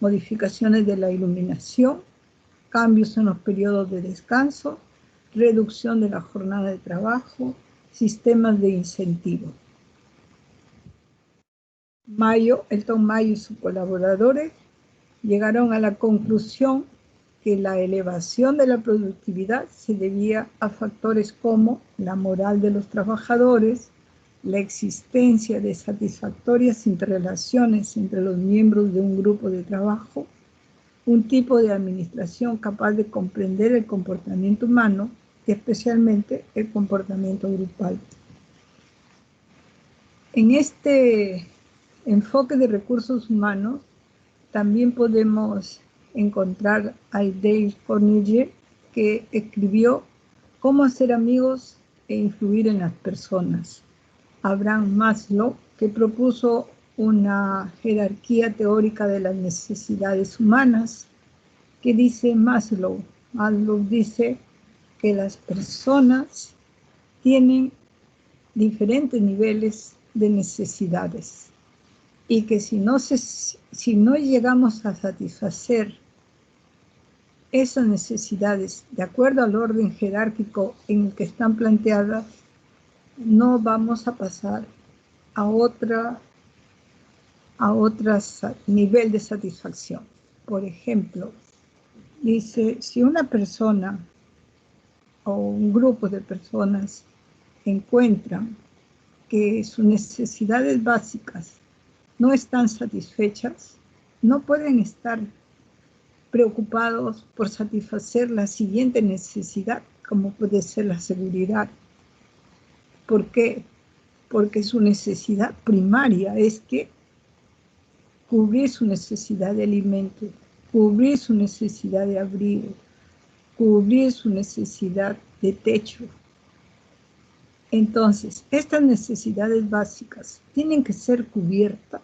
modificaciones de la iluminación, cambios en los periodos de descanso, reducción de la jornada de trabajo, sistemas de incentivo. Elton Mayo y sus colaboradores llegaron a la conclusión que la elevación de la productividad se debía a factores como la moral de los trabajadores, la existencia de satisfactorias interrelaciones entre los miembros de un grupo de trabajo, un tipo de administración capaz de comprender el comportamiento humano y especialmente el comportamiento grupal. En este enfoque de recursos humanos también podemos encontrar a Dale Carnegie, que escribió Cómo hacer amigos e influir en las personas. Abraham Maslow, que propuso una jerarquía teórica de las necesidades humanas, que dice Maslow. Maslow dice que las personas tienen diferentes niveles de necesidades y que si no llegamos a satisfacer esas necesidades de acuerdo al orden jerárquico en el que están planteadas, no vamos a pasar a otro nivel de satisfacción. Por ejemplo, dice, si una persona o un grupo de personas encuentran que sus necesidades básicas no están satisfechas, no pueden estar preocupados por satisfacer la siguiente necesidad, como puede ser la seguridad. ¿Por qué? Porque su necesidad primaria es que cubrir su necesidad de alimento, cubrir su necesidad de abrigo, cubrir su necesidad de techo. Entonces, estas necesidades básicas tienen que ser cubiertas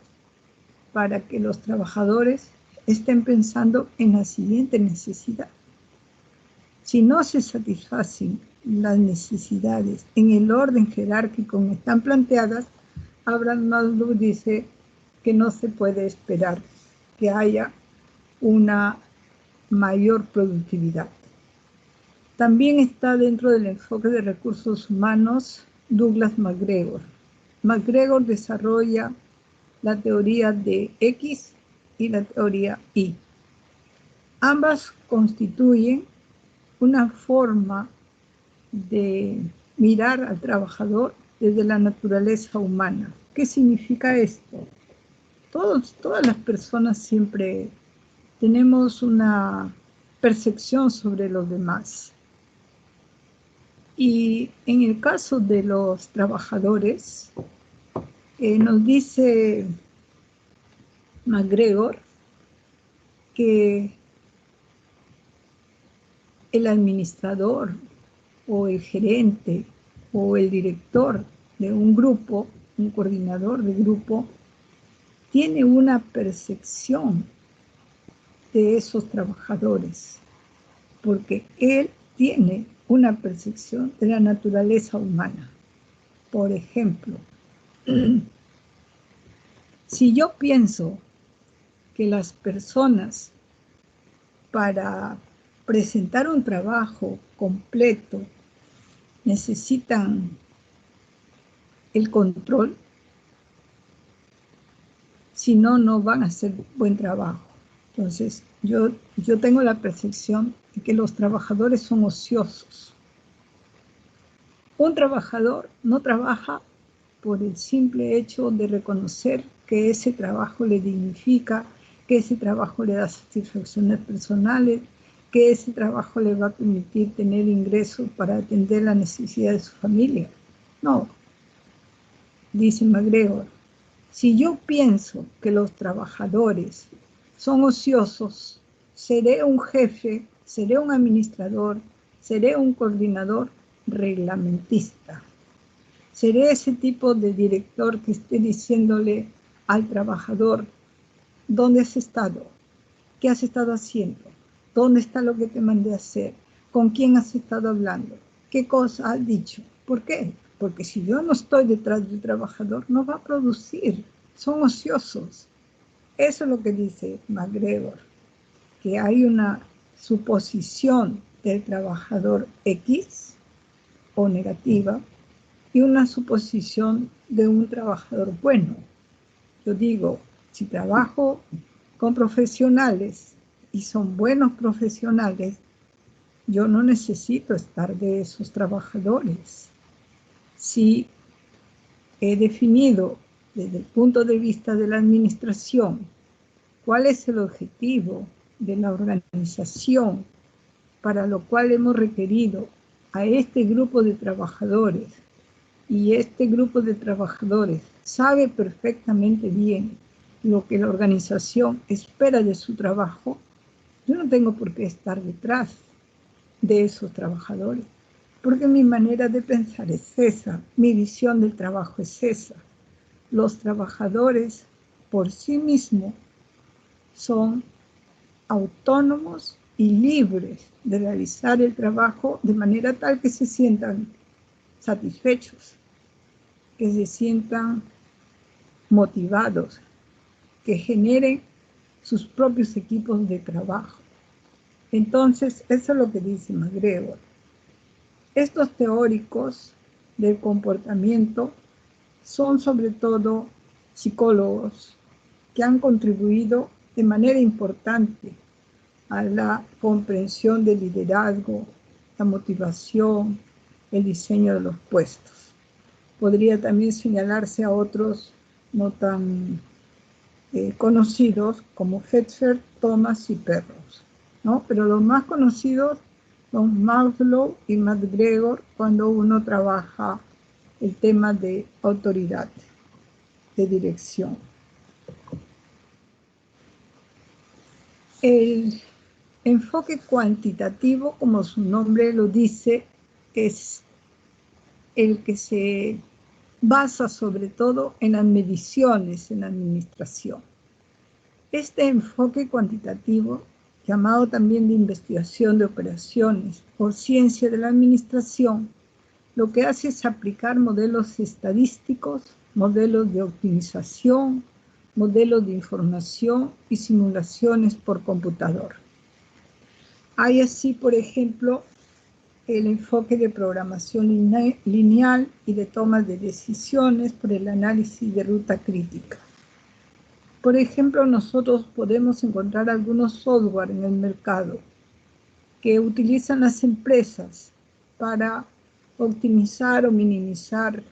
para que los trabajadores estén pensando en la siguiente necesidad. Si no se satisfacen las necesidades en el orden jerárquico como están planteadas, Abraham Maslow dice que no se puede esperar que haya una mayor productividad. También está dentro del enfoque de recursos humanos Douglas MacGregor. MacGregor desarrolla la teoría de X y la teoría Y. Ambas constituyen una forma de mirar al trabajador desde la naturaleza humana. ¿Qué significa esto? Todas las personas siempre tenemos una percepción sobre los demás. Y en el caso de los trabajadores, nos dice MacGregor que el administrador o el gerente o el director de un grupo, un coordinador de grupo, tiene una percepción de esos trabajadores, porque él tiene una percepción de la naturaleza humana. Por ejemplo, si yo pienso que las personas para presentar un trabajo completo necesitan el control, si no, no van a hacer buen trabajo. Entonces, yo tengo la percepción de que los trabajadores son ociosos. Un trabajador no trabaja por el simple hecho de reconocer que ese trabajo le dignifica, que ese trabajo le da satisfacciones personales, que ese trabajo le va a permitir tener ingresos para atender la necesidad de su familia. No, dice MacGregor, si yo pienso que los trabajadores son ociosos, seré un jefe, seré un administrador, seré un coordinador reglamentista. Seré ese tipo de director que esté diciéndole al trabajador, ¿dónde has estado? ¿Qué has estado haciendo? ¿Dónde está lo que te mandé a hacer? ¿Con quién has estado hablando? ¿Qué cosa has dicho? ¿Por qué? Porque si yo no estoy detrás del trabajador, no va a producir. Son ociosos. Eso es lo que dice MacGregor, que hay una suposición del trabajador X o negativa y una suposición de un trabajador bueno. Yo digo, si trabajo con profesionales y son buenos profesionales, yo no necesito estar de esos trabajadores. Si he definido desde el punto de vista de la administración cuál es el objetivo de la organización para lo cual hemos requerido a este grupo de trabajadores, y este grupo de trabajadores sabe perfectamente bien lo que la organización espera de su trabajo, yo no tengo por qué estar detrás de esos trabajadores, porque mi manera de pensar es esa, mi visión del trabajo es esa. Los trabajadores por sí mismos son autónomos y libres de realizar el trabajo de manera tal que se sientan satisfechos, que se sientan motivados, que generen sus propios equipos de trabajo. Entonces, eso es lo que dice MacGregor. Estos teóricos del comportamiento son sobre todo psicólogos que han contribuido de manera importante a la comprensión del liderazgo, la motivación, el diseño de los puestos. Podría también señalarse a otros no tan conocidos como Fetzer, Thomas y Perros. ¿no? Pero los más conocidos son Maslow y MacGregor cuando uno trabaja el tema de autoridad, de dirección. El enfoque cuantitativo, como su nombre lo dice, es el que se basa sobre todo en las mediciones en la administración. Este enfoque cuantitativo, llamado también de investigación de operaciones o ciencia de la administración, lo que hace es aplicar modelos estadísticos, modelos de optimización, modelos de información y simulaciones por computador. Hay así, por ejemplo, el enfoque de programación lineal y de toma de decisiones por el análisis de ruta crítica. Por ejemplo, nosotros podemos encontrar algunos software en el mercado que utilizan las empresas para optimizar o minimizar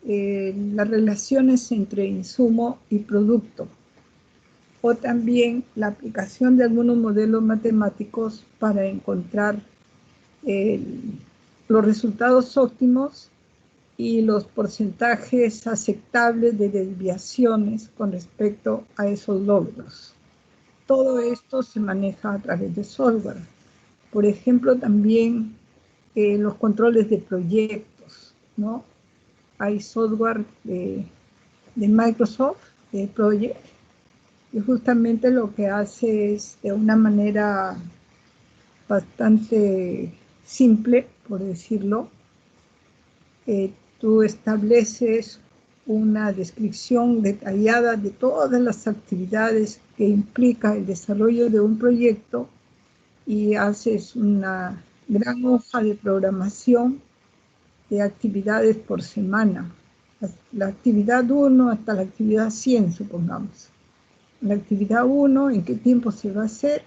las relaciones entre insumo y producto, o también la aplicación de algunos modelos matemáticos para encontrar los resultados óptimos y los porcentajes aceptables de desviaciones con respecto a esos logros. Todo esto se maneja a través de software. Por ejemplo, también los controles de proyectos, ¿no? Hay software de Microsoft, de Project, y justamente lo que hace es de una manera bastante simple, por decirlo, tú estableces una descripción detallada de todas las actividades que implica el desarrollo de un proyecto y haces una gran hoja de programación de actividades por semana. La actividad 1 hasta la actividad 100, supongamos. La actividad 1, en qué tiempo se va a hacer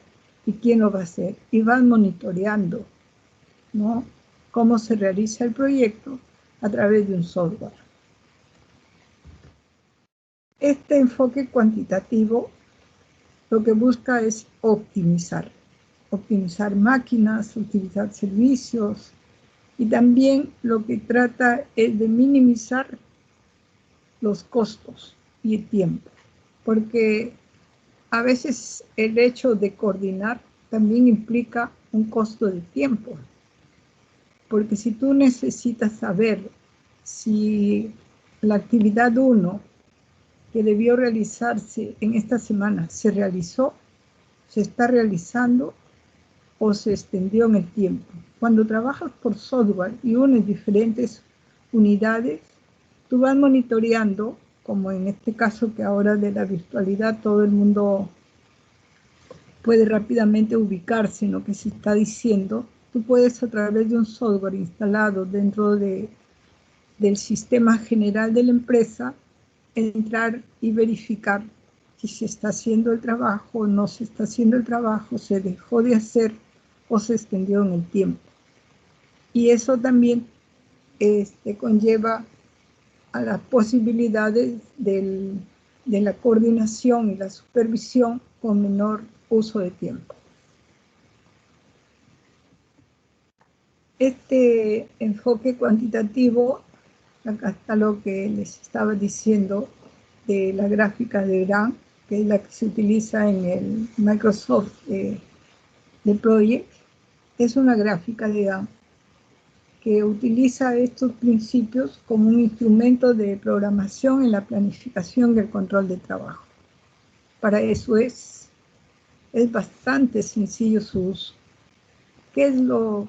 y quién lo va a hacer. Y van monitoreando, ¿no?, cómo se realiza el proyecto a través de un software. Este enfoque cuantitativo lo que busca es optimizar máquinas, optimizar servicios, y también lo que trata es de minimizar los costos y el tiempo, porque a veces el hecho de coordinar también implica un costo de tiempo, porque si tú necesitas saber si la actividad 1 que debió realizarse en esta semana se realizó, se está realizando o se extendió en el tiempo. Cuando trabajas por software y unes diferentes unidades, tú vas monitoreando, como en este caso que ahora de la virtualidad todo el mundo puede rápidamente ubicarse en lo que se está diciendo. Tú puedes, a través de un software instalado dentro del sistema general de la empresa, entrar y verificar si se está haciendo el trabajo o no se está haciendo el trabajo, se dejó de hacer o se extendió en el tiempo. Y eso también conlleva a las posibilidades de la coordinación y la supervisión con menor uso de tiempo. Este enfoque cuantitativo, acá está lo que les estaba diciendo de la gráfica de Graham, que es la que se utiliza en el Microsoft de Project. Es una gráfica de Graham que utiliza estos principios como un instrumento de programación en la planificación y el control de trabajo. Para eso es bastante sencillo su uso. ¿Qué es lo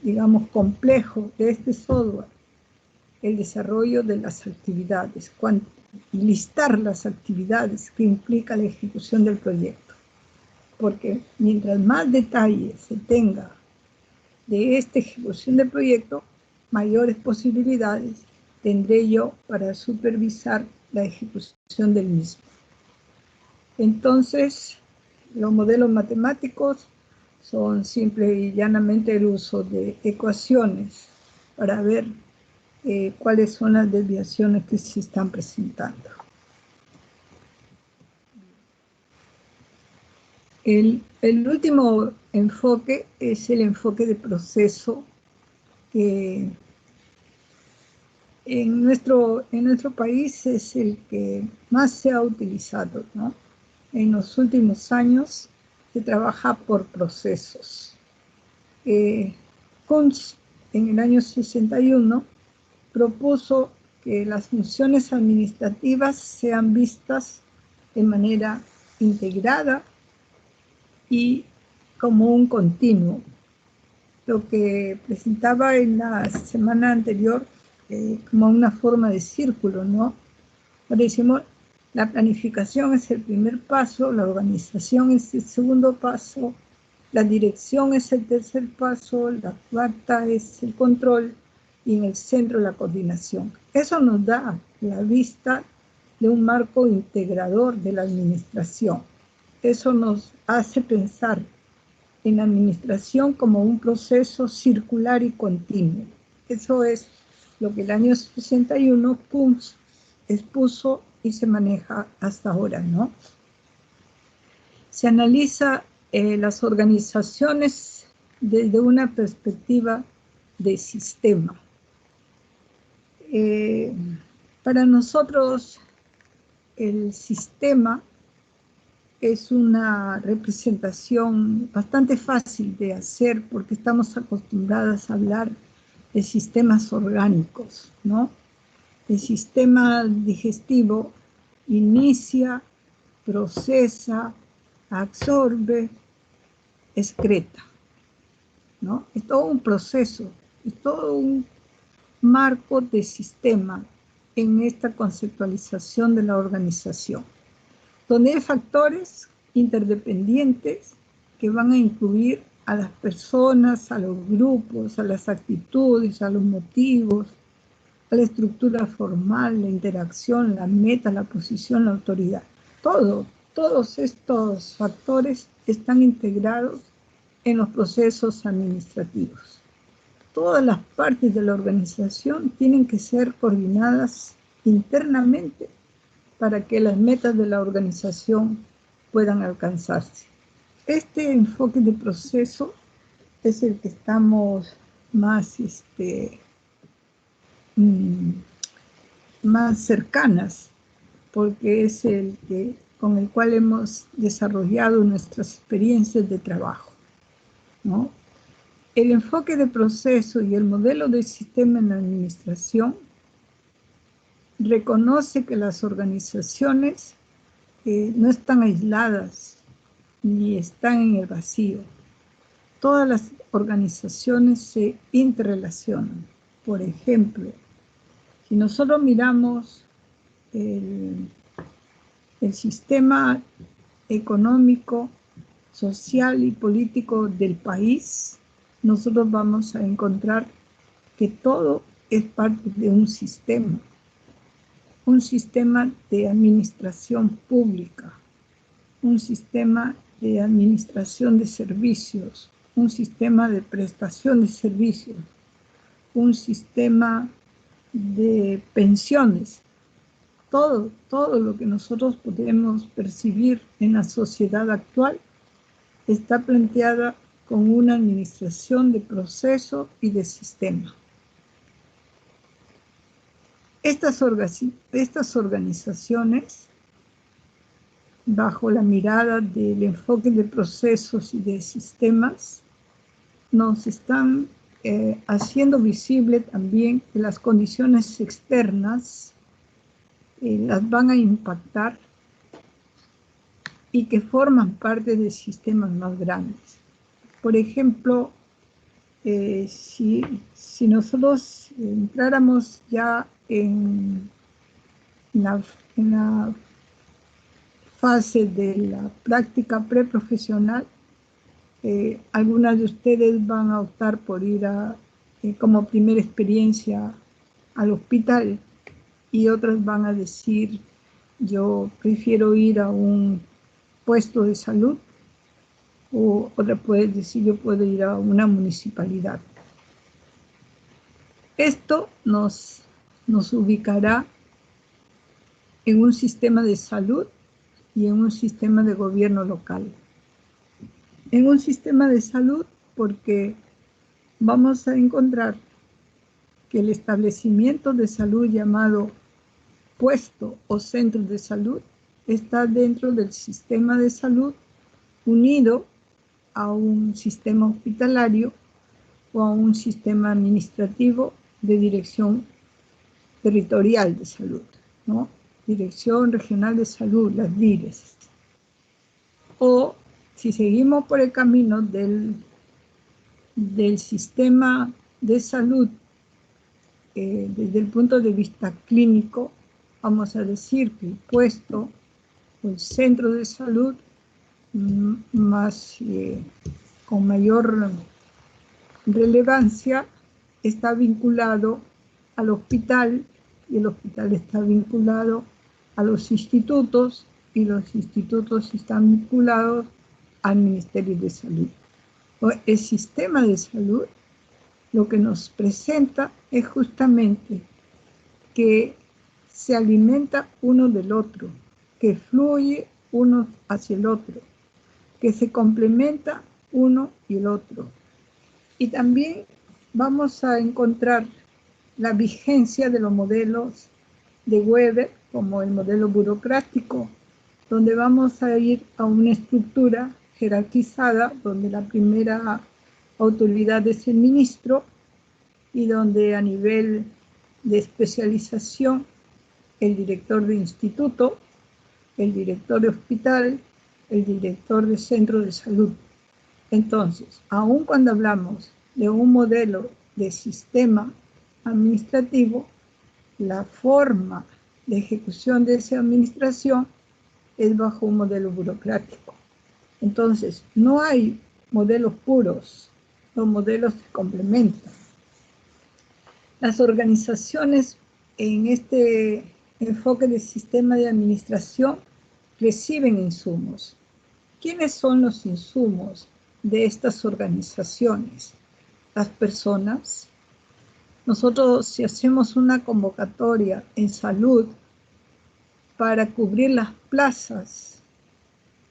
digamos, complejo de este software? El desarrollo de las actividades, listar las actividades que implica la ejecución del proyecto. Porque mientras más detalle se tenga de esta ejecución del proyecto, mayores posibilidades tendré yo para supervisar la ejecución del mismo. Entonces, los modelos matemáticos son simple y llanamente el uso de ecuaciones para ver cuáles son las desviaciones que se están presentando. El último enfoque es el enfoque de proceso que en nuestro país es el que más se ha utilizado, ¿no? En los últimos años se trabaja por procesos. Kuntz, en el año 61, propuso que las funciones administrativas sean vistas de manera integrada y como un continuo. Lo que presentaba en la semana anterior como una forma de círculo, ¿no? Ahora decimos, la planificación es el primer paso, la organización es el segundo paso, la dirección es el tercer paso, la cuarta es el control y en el centro la coordinación. Eso nos da la vista de un marco integrador de la administración. Eso nos hace pensar en la administración como un proceso circular y continuo. Eso es lo que el año 61 Kuntz expuso y se maneja hasta ahora, ¿no? Se analiza las organizaciones desde una perspectiva de sistema. Para nosotros, el sistema es una representación bastante fácil de hacer porque estamos acostumbrados a hablar de sistemas orgánicos, ¿no? El sistema digestivo inicia, procesa, absorbe, excreta, ¿no? Es todo un proceso, es todo un marco de sistema en esta conceptualización de la organización, donde hay factores interdependientes que van a incluir a las personas, a los grupos, a las actitudes, a los motivos, a la estructura formal, la interacción, la meta, la posición, la autoridad. Todos estos factores están integrados en los procesos administrativos. Todas las partes de la organización tienen que ser coordinadas internamente para que las metas de la organización puedan alcanzarse. Este enfoque de proceso es el que estamos más cercanas, porque es el que, con el cual hemos desarrollado nuestras experiencias de trabajo, ¿no? El enfoque de proceso y el modelo de sistema en la administración reconoce que las organizaciones no están aisladas ni están en el vacío. Todas las organizaciones se interrelacionan. Por ejemplo, si nosotros miramos el sistema económico, social y político del país, nosotros vamos a encontrar que todo es parte de un sistema de administración pública, un sistema de administración de servicios, un sistema de prestación de servicios, un sistema de pensiones. Todo lo que nosotros podemos percibir en la sociedad actual está planteada con una administración de proceso y de sistema. Estas organizaciones, bajo la mirada del enfoque de procesos y de sistemas, nos están haciendo visible también que las condiciones externas las van a impactar y que forman parte de sistemas más grandes. Por ejemplo, si nosotros entráramos ya en la fase de la práctica preprofesional, algunas de ustedes van a optar por ir como primera experiencia al hospital y otras van a decir, yo prefiero ir a un puesto de salud, o otra puede decir, yo puedo ir a una municipalidad. Esto nos ubicará en un sistema de salud y en un sistema de gobierno local. en un sistema de salud, porque vamos a encontrar que el establecimiento de salud llamado puesto o centro de salud está dentro del sistema de salud unido a un sistema hospitalario o a un sistema administrativo de dirección territorial de salud, ¿no? Dirección Regional de Salud, las DIRES. O si seguimos por el camino del sistema de salud desde el punto de vista clínico, vamos a decir que el puesto o el centro de salud con mayor relevancia está vinculado al hospital, y el hospital está vinculado a los institutos, y los institutos están vinculados al Ministerio de Salud. El sistema de salud lo que nos presenta es justamente que se alimenta uno del otro, que fluye uno hacia el otro, que se complementa uno y el otro. Y también vamos a encontrar la vigencia de los modelos de Weber, como el modelo burocrático, donde vamos a ir a una estructura jerarquizada, donde la primera autoridad es el ministro, y donde a nivel de especialización el director de instituto, el director de hospital, el director de centro de salud. Entonces, aun cuando hablamos de un modelo de sistema administrativo, la forma de ejecución de esa administración es bajo un modelo burocrático. Entonces, no hay modelos puros, los modelos se complementan. Las organizaciones en este enfoque de sistema de administración reciben insumos. ¿Quiénes son los insumos de estas organizaciones? Las personas. Nosotros, si hacemos una convocatoria en salud para cubrir las plazas,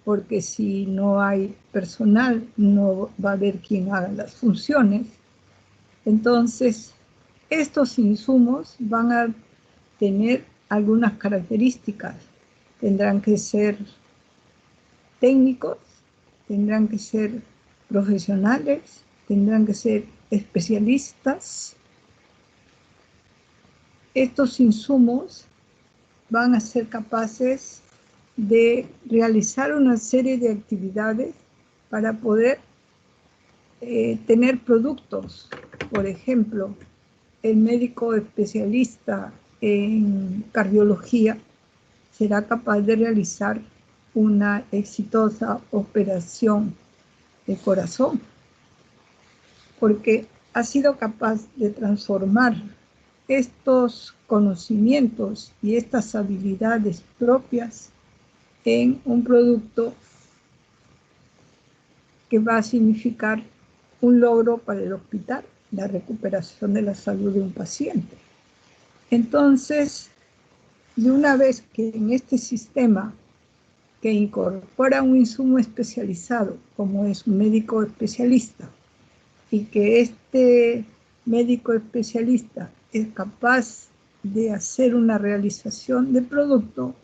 porque si no hay personal, no va a haber quien haga las funciones, entonces estos insumos van a tener algunas características. Tendrán que ser técnicos, tendrán que ser profesionales, tendrán que ser especialistas. Estos insumos van a ser capaces de realizar una serie de actividades para poder tener productos. Por ejemplo, el médico especialista en cardiología será capaz de realizar una exitosa operación de corazón, porque ha sido capaz de transformar estos conocimientos y estas habilidades propias en un producto que va a significar un logro para el hospital, la recuperación de la salud de un paciente. Entonces, de una vez que en este sistema que incorpora un insumo especializado, como es un médico especialista, y que este médico especialista es capaz de hacer una realización de producto,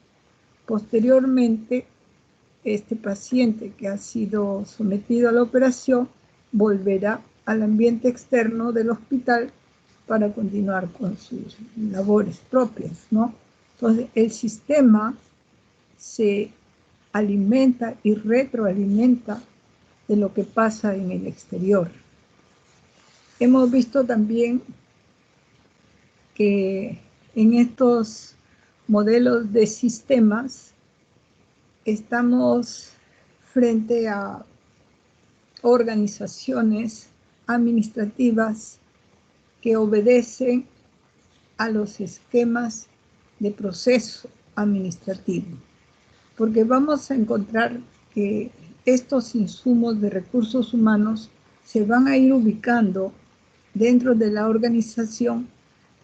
posteriormente este paciente que ha sido sometido a la operación volverá al ambiente externo del hospital para continuar con sus labores propias, ¿no? Entonces, el sistema se alimenta y retroalimenta de lo que pasa en el exterior. Hemos visto también que en estos modelos de sistemas estamos frente a organizaciones administrativas que obedecen a los esquemas de proceso administrativo, porque vamos a encontrar que estos insumos de recursos humanos se van a ir ubicando dentro de la organización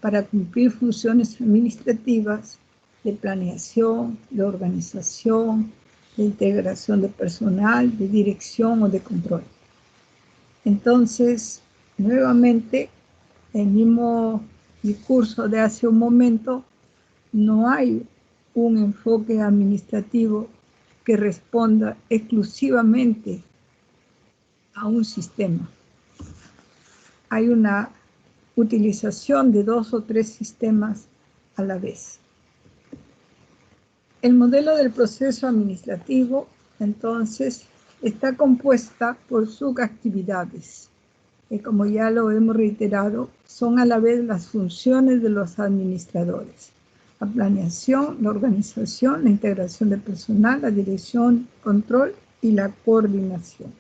para cumplir funciones administrativas de planeación, de organización, de integración de personal, de dirección o de control. Entonces, nuevamente, el mismo discurso de hace un momento, no hay un enfoque administrativo que responda exclusivamente a un sistema. Hay una utilización de 2 o 3 sistemas a la vez. El modelo del proceso administrativo, entonces, está compuesta por subactividades, que como ya lo hemos reiterado, son a la vez las funciones de los administradores. La planeación, la organización, la integración de personal, la dirección, control y la coordinación.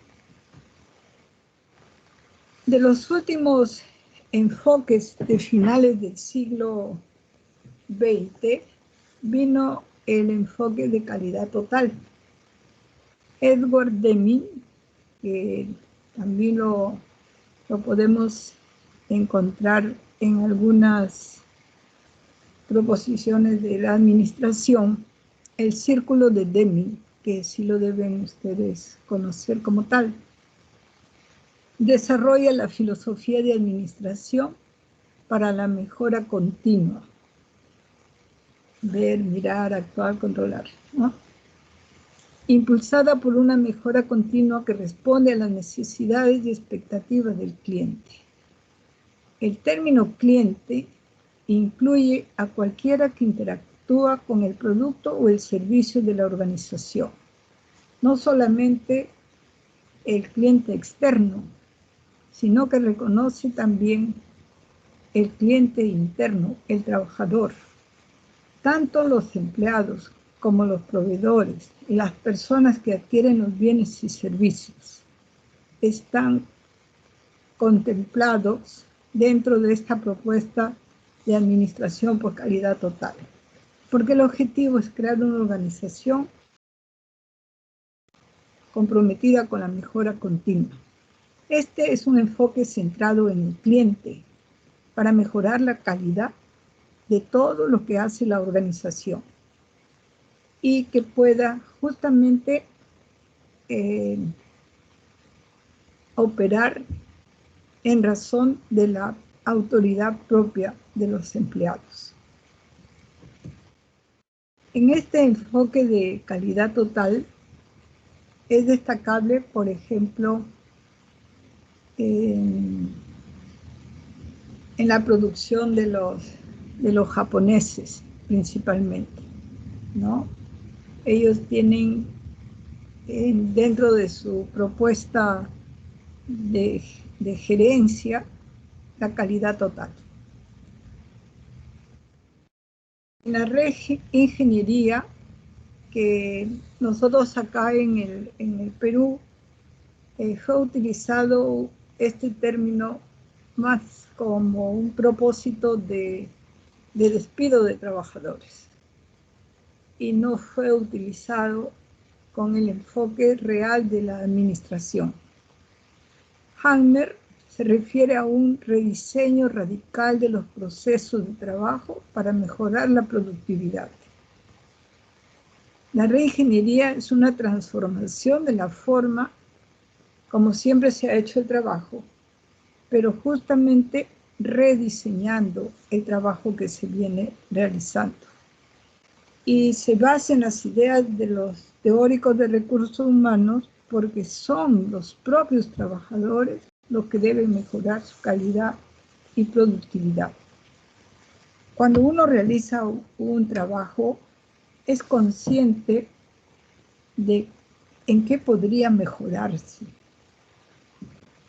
De los últimos enfoques de finales del siglo XX, vino el enfoque de calidad total. Edward Deming, que también lo podemos encontrar en algunas proposiciones de la administración, el círculo de Deming, que sí lo deben ustedes conocer como tal, desarrolla la filosofía de administración para la mejora continua. Ver, mirar, actuar, controlar, ¿no? Impulsada por una mejora continua que responde a las necesidades y expectativas del cliente. El término cliente incluye a cualquiera que interactúa con el producto o el servicio de la organización, no solamente el cliente externo, sino que reconoce también el cliente interno, el trabajador. Tanto los empleados como los proveedores y las personas que adquieren los bienes y servicios están contemplados dentro de esta propuesta de administración por calidad total, porque el objetivo es crear una organización comprometida con la mejora continua. Este es un enfoque centrado en el cliente para mejorar la calidad de todo lo que hace la organización y que pueda justamente operar en razón de la autoridad propia de los empleados. En este enfoque de calidad total es destacable, por ejemplo, en la producción de los japoneses principalmente, ¿no? Ellos tienen dentro de su propuesta de gerencia la calidad total. En la red ingeniería, que nosotros acá en el Perú, fue utilizado este término más como un propósito de despido de trabajadores y no fue utilizado con el enfoque real de la administración. Hammer se refiere a un rediseño radical de los procesos de trabajo para mejorar la productividad. La reingeniería es una transformación de la forma como siempre se ha hecho el trabajo, pero justamente rediseñando el trabajo que se viene realizando. Y se basa en las ideas de los teóricos de recursos humanos porque son los propios trabajadores los que deben mejorar su calidad y productividad. Cuando uno realiza un trabajo, es consciente de en qué podría mejorarse,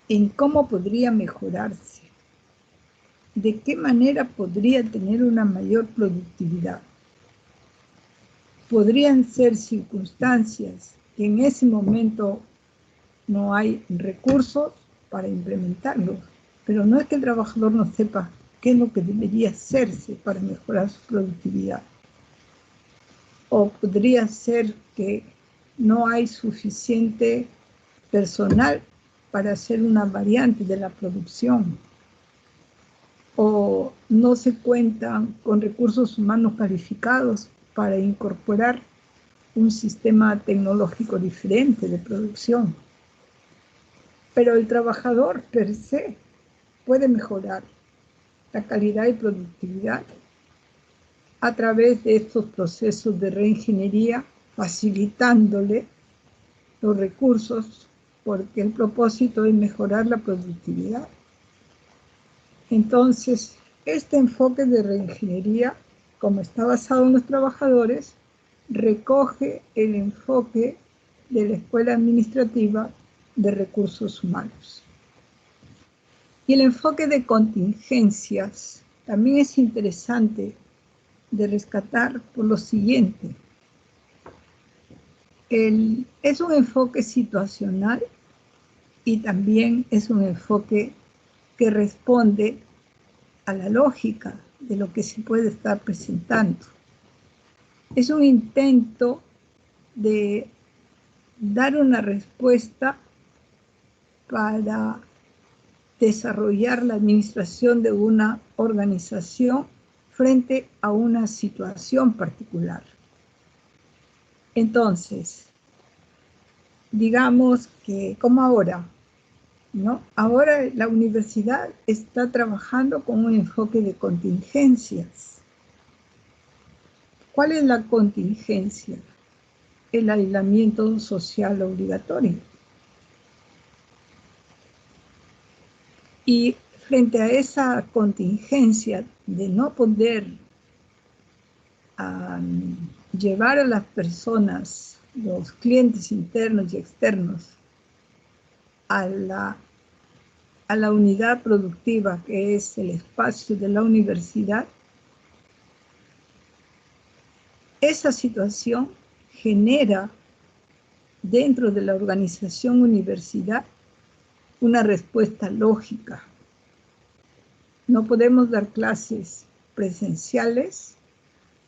en cómo podría mejorarse, de qué manera podría tener una mayor productividad. Podrían ser circunstancias que en ese momento no hay recursos para implementarlos, pero no es que el trabajador no sepa qué es lo que debería hacerse para mejorar su productividad. O podría ser que no hay suficiente personal para hacer una variante de la producción, o no se cuentan con recursos humanos calificados para incorporar un sistema tecnológico diferente de producción. Pero el trabajador per se puede mejorar la calidad y productividad a través de estos procesos de reingeniería, facilitándole los recursos, porque el propósito es mejorar la productividad. Entonces, este enfoque de reingeniería, como está basado en los trabajadores, recoge el enfoque de la Escuela Administrativa de Recursos Humanos. Y el enfoque de contingencias también es interesante de rescatar por lo siguiente. Es un enfoque situacional y también es un enfoque que responde a la lógica de lo que se puede estar presentando. Es un intento de dar una respuesta para desarrollar la administración de una organización frente a una situación particular. Entonces, digamos que como ahora, ¿no? Ahora la universidad está trabajando con un enfoque de contingencias. ¿Cuál es la contingencia? El aislamiento social obligatorio. Y frente a esa contingencia de no poder llevar a las personas, los clientes internos y externos, a la unidad productiva que es el espacio de la universidad, esa situación genera dentro de la organización universidad una respuesta lógica. No podemos dar clases presenciales,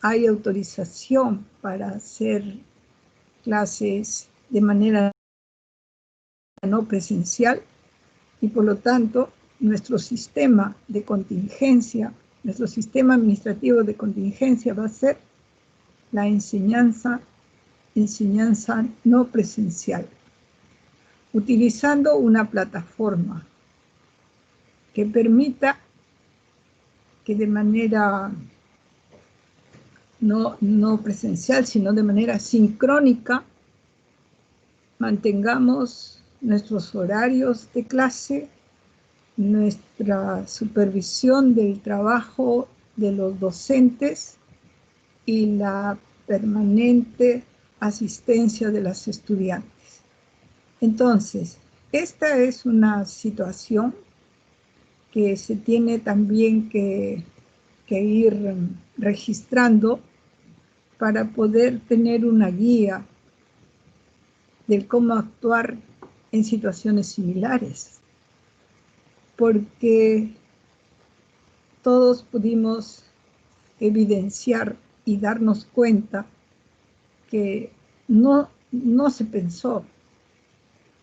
hay autorización para hacer clases de manera no presencial y por lo tanto nuestro sistema de contingencia, nuestro sistema administrativo de contingencia va a ser la enseñanza no presencial, utilizando una plataforma que permita que de manera no presencial, sino de manera sincrónica, mantengamos nuestros horarios de clase, nuestra supervisión del trabajo de los docentes y la permanente asistencia de las estudiantes. Entonces, esta es una situación que se tiene también que ir registrando para poder tener una guía del cómo actuar en situaciones similares. Porque todos pudimos evidenciar y darnos cuenta que no se pensó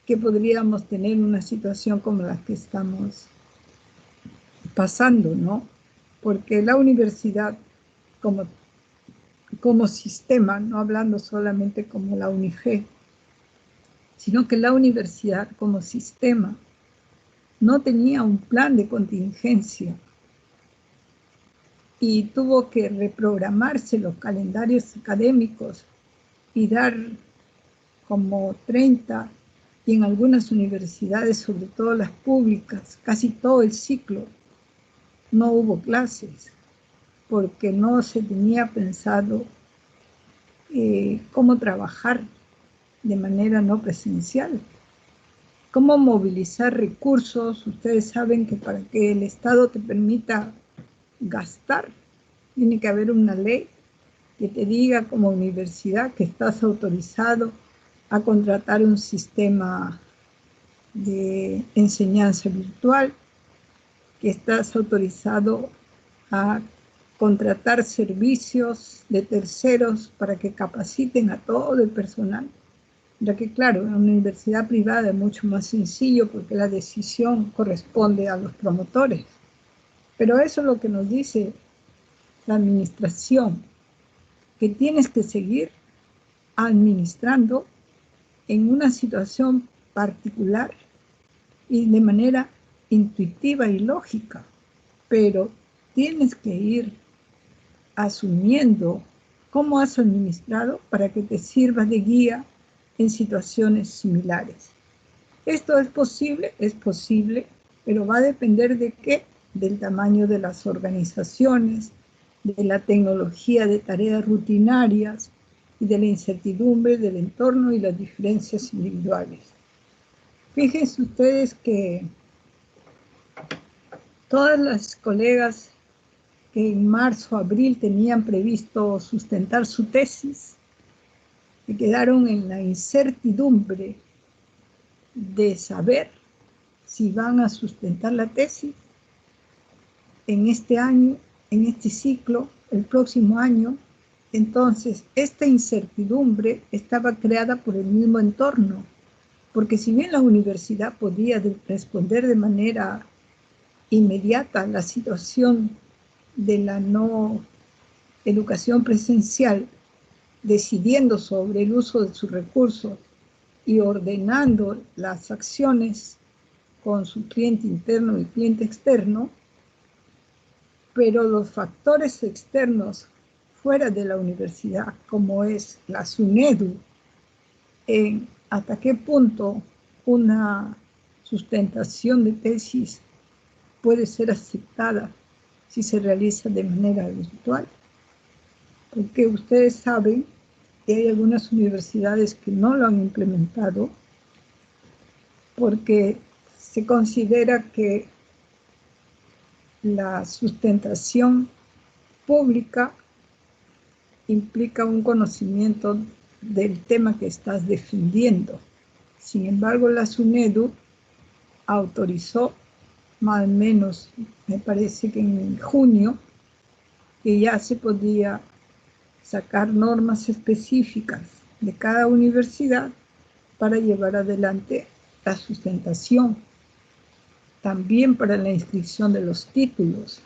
que podríamos tener una situación como la que estamos pasando, ¿no? Porque la universidad como sistema, no hablando solamente como la UNIG, sino que la universidad como sistema no tenía un plan de contingencia y tuvo que reprogramarse los calendarios académicos y dar como 30, y en algunas universidades, sobre todo las públicas, casi todo el ciclo, no hubo clases, porque no se tenía pensado cómo trabajar de manera no presencial, cómo movilizar recursos. Ustedes saben que para que el Estado te permita gastar, tiene que haber una ley que te diga como universidad que estás autorizado a contratar un sistema de enseñanza virtual, que estás autorizado a contratar servicios de terceros para que capaciten a todo el personal, ya que claro, en una universidad privada es mucho más sencillo porque la decisión corresponde a los promotores. Pero eso es lo que nos dice la administración, que tienes que seguir administrando en una situación particular y de manera intuitiva y lógica, pero tienes que ir asumiendo cómo has administrado para que te sirva de guía en situaciones similares. ¿Esto es posible, pero va a depender de qué, del tamaño de las organizaciones, de la tecnología de tareas rutinarias y de la incertidumbre del entorno y las diferencias individuales. Fíjense ustedes que todas las colegas que en marzo, abril tenían previsto sustentar su tesis, que quedaron en la incertidumbre de saber si van a sustentar la tesis en este año, en este ciclo, el próximo año. Entonces, esta incertidumbre estaba creada por el mismo entorno, porque si bien la universidad podía responder de manera inmediata a la situación de la no educación presencial, decidiendo sobre el uso de sus recursos y ordenando las acciones con su cliente interno y cliente externo, pero los factores externos fuera de la universidad, como es la SUNEDU, en hasta qué punto una sustentación de tesis puede ser aceptada si se realiza de manera virtual. Porque ustedes saben que hay algunas universidades que no lo han implementado porque se considera que la sustentación pública implica un conocimiento del tema que estás defendiendo. Sin embargo, la SUNEDU autorizó, más o menos, me parece que en junio, que ya se podía sacar normas específicas de cada universidad para llevar adelante la sustentación, también para la inscripción de los títulos.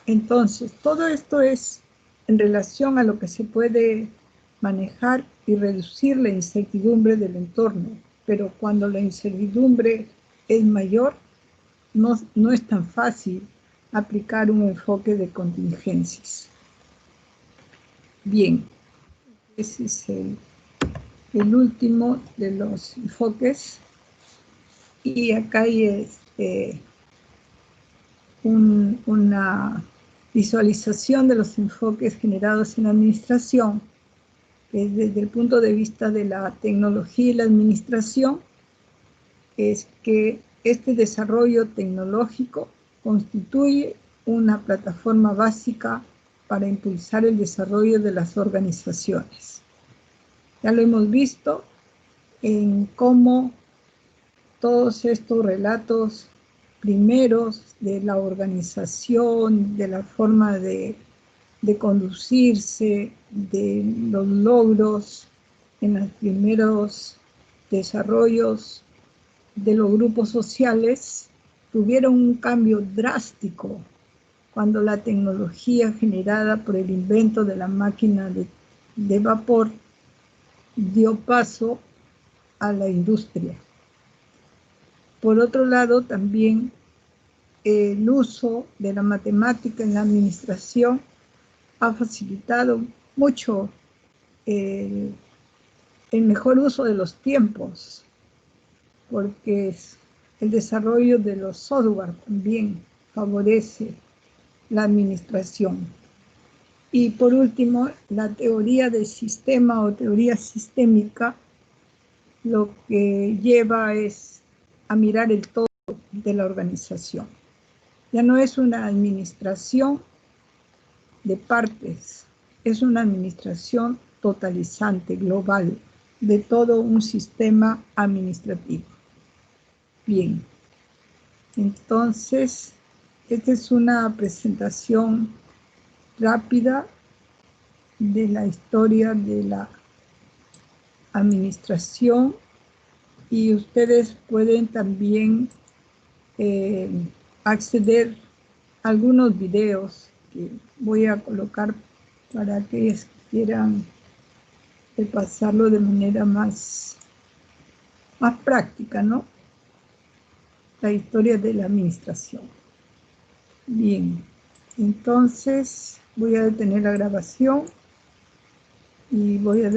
Entonces, todo esto es en relación a lo que se puede manejar y reducir la incertidumbre del entorno, pero cuando la incertidumbre es mayor, no es tan fácil aplicar un enfoque de contingencias. Bien, ese es el último de los enfoques. Y acá hay una visualización de los enfoques generados en administración, que desde el punto de vista de la tecnología y la administración, es que este desarrollo tecnológico constituye una plataforma básica para impulsar el desarrollo de las organizaciones. Ya lo hemos visto en cómo todos estos relatos primeros de la organización, de la forma de conducirse, de los logros en los primeros desarrollos de los grupos sociales, tuvieron un cambio drástico cuando la tecnología generada por el invento de la máquina de vapor dio paso a la industria. Por otro lado, también el uso de la matemática en la administración ha facilitado mucho el mejor uso de los tiempos, porque el desarrollo de los software también favorece la administración. Y por último, la teoría del sistema o teoría sistémica lo que lleva es a mirar el todo de la organización. Ya no es una administración de partes, es una administración totalizante, global, de todo un sistema administrativo. Bien, entonces, esta es una presentación rápida de la historia de la administración y ustedes pueden también acceder a algunos videos que voy a colocar para aquellos que quieran repasarlo de manera más práctica, ¿no? La historia de la administración. Bien, entonces voy a detener la grabación y voy a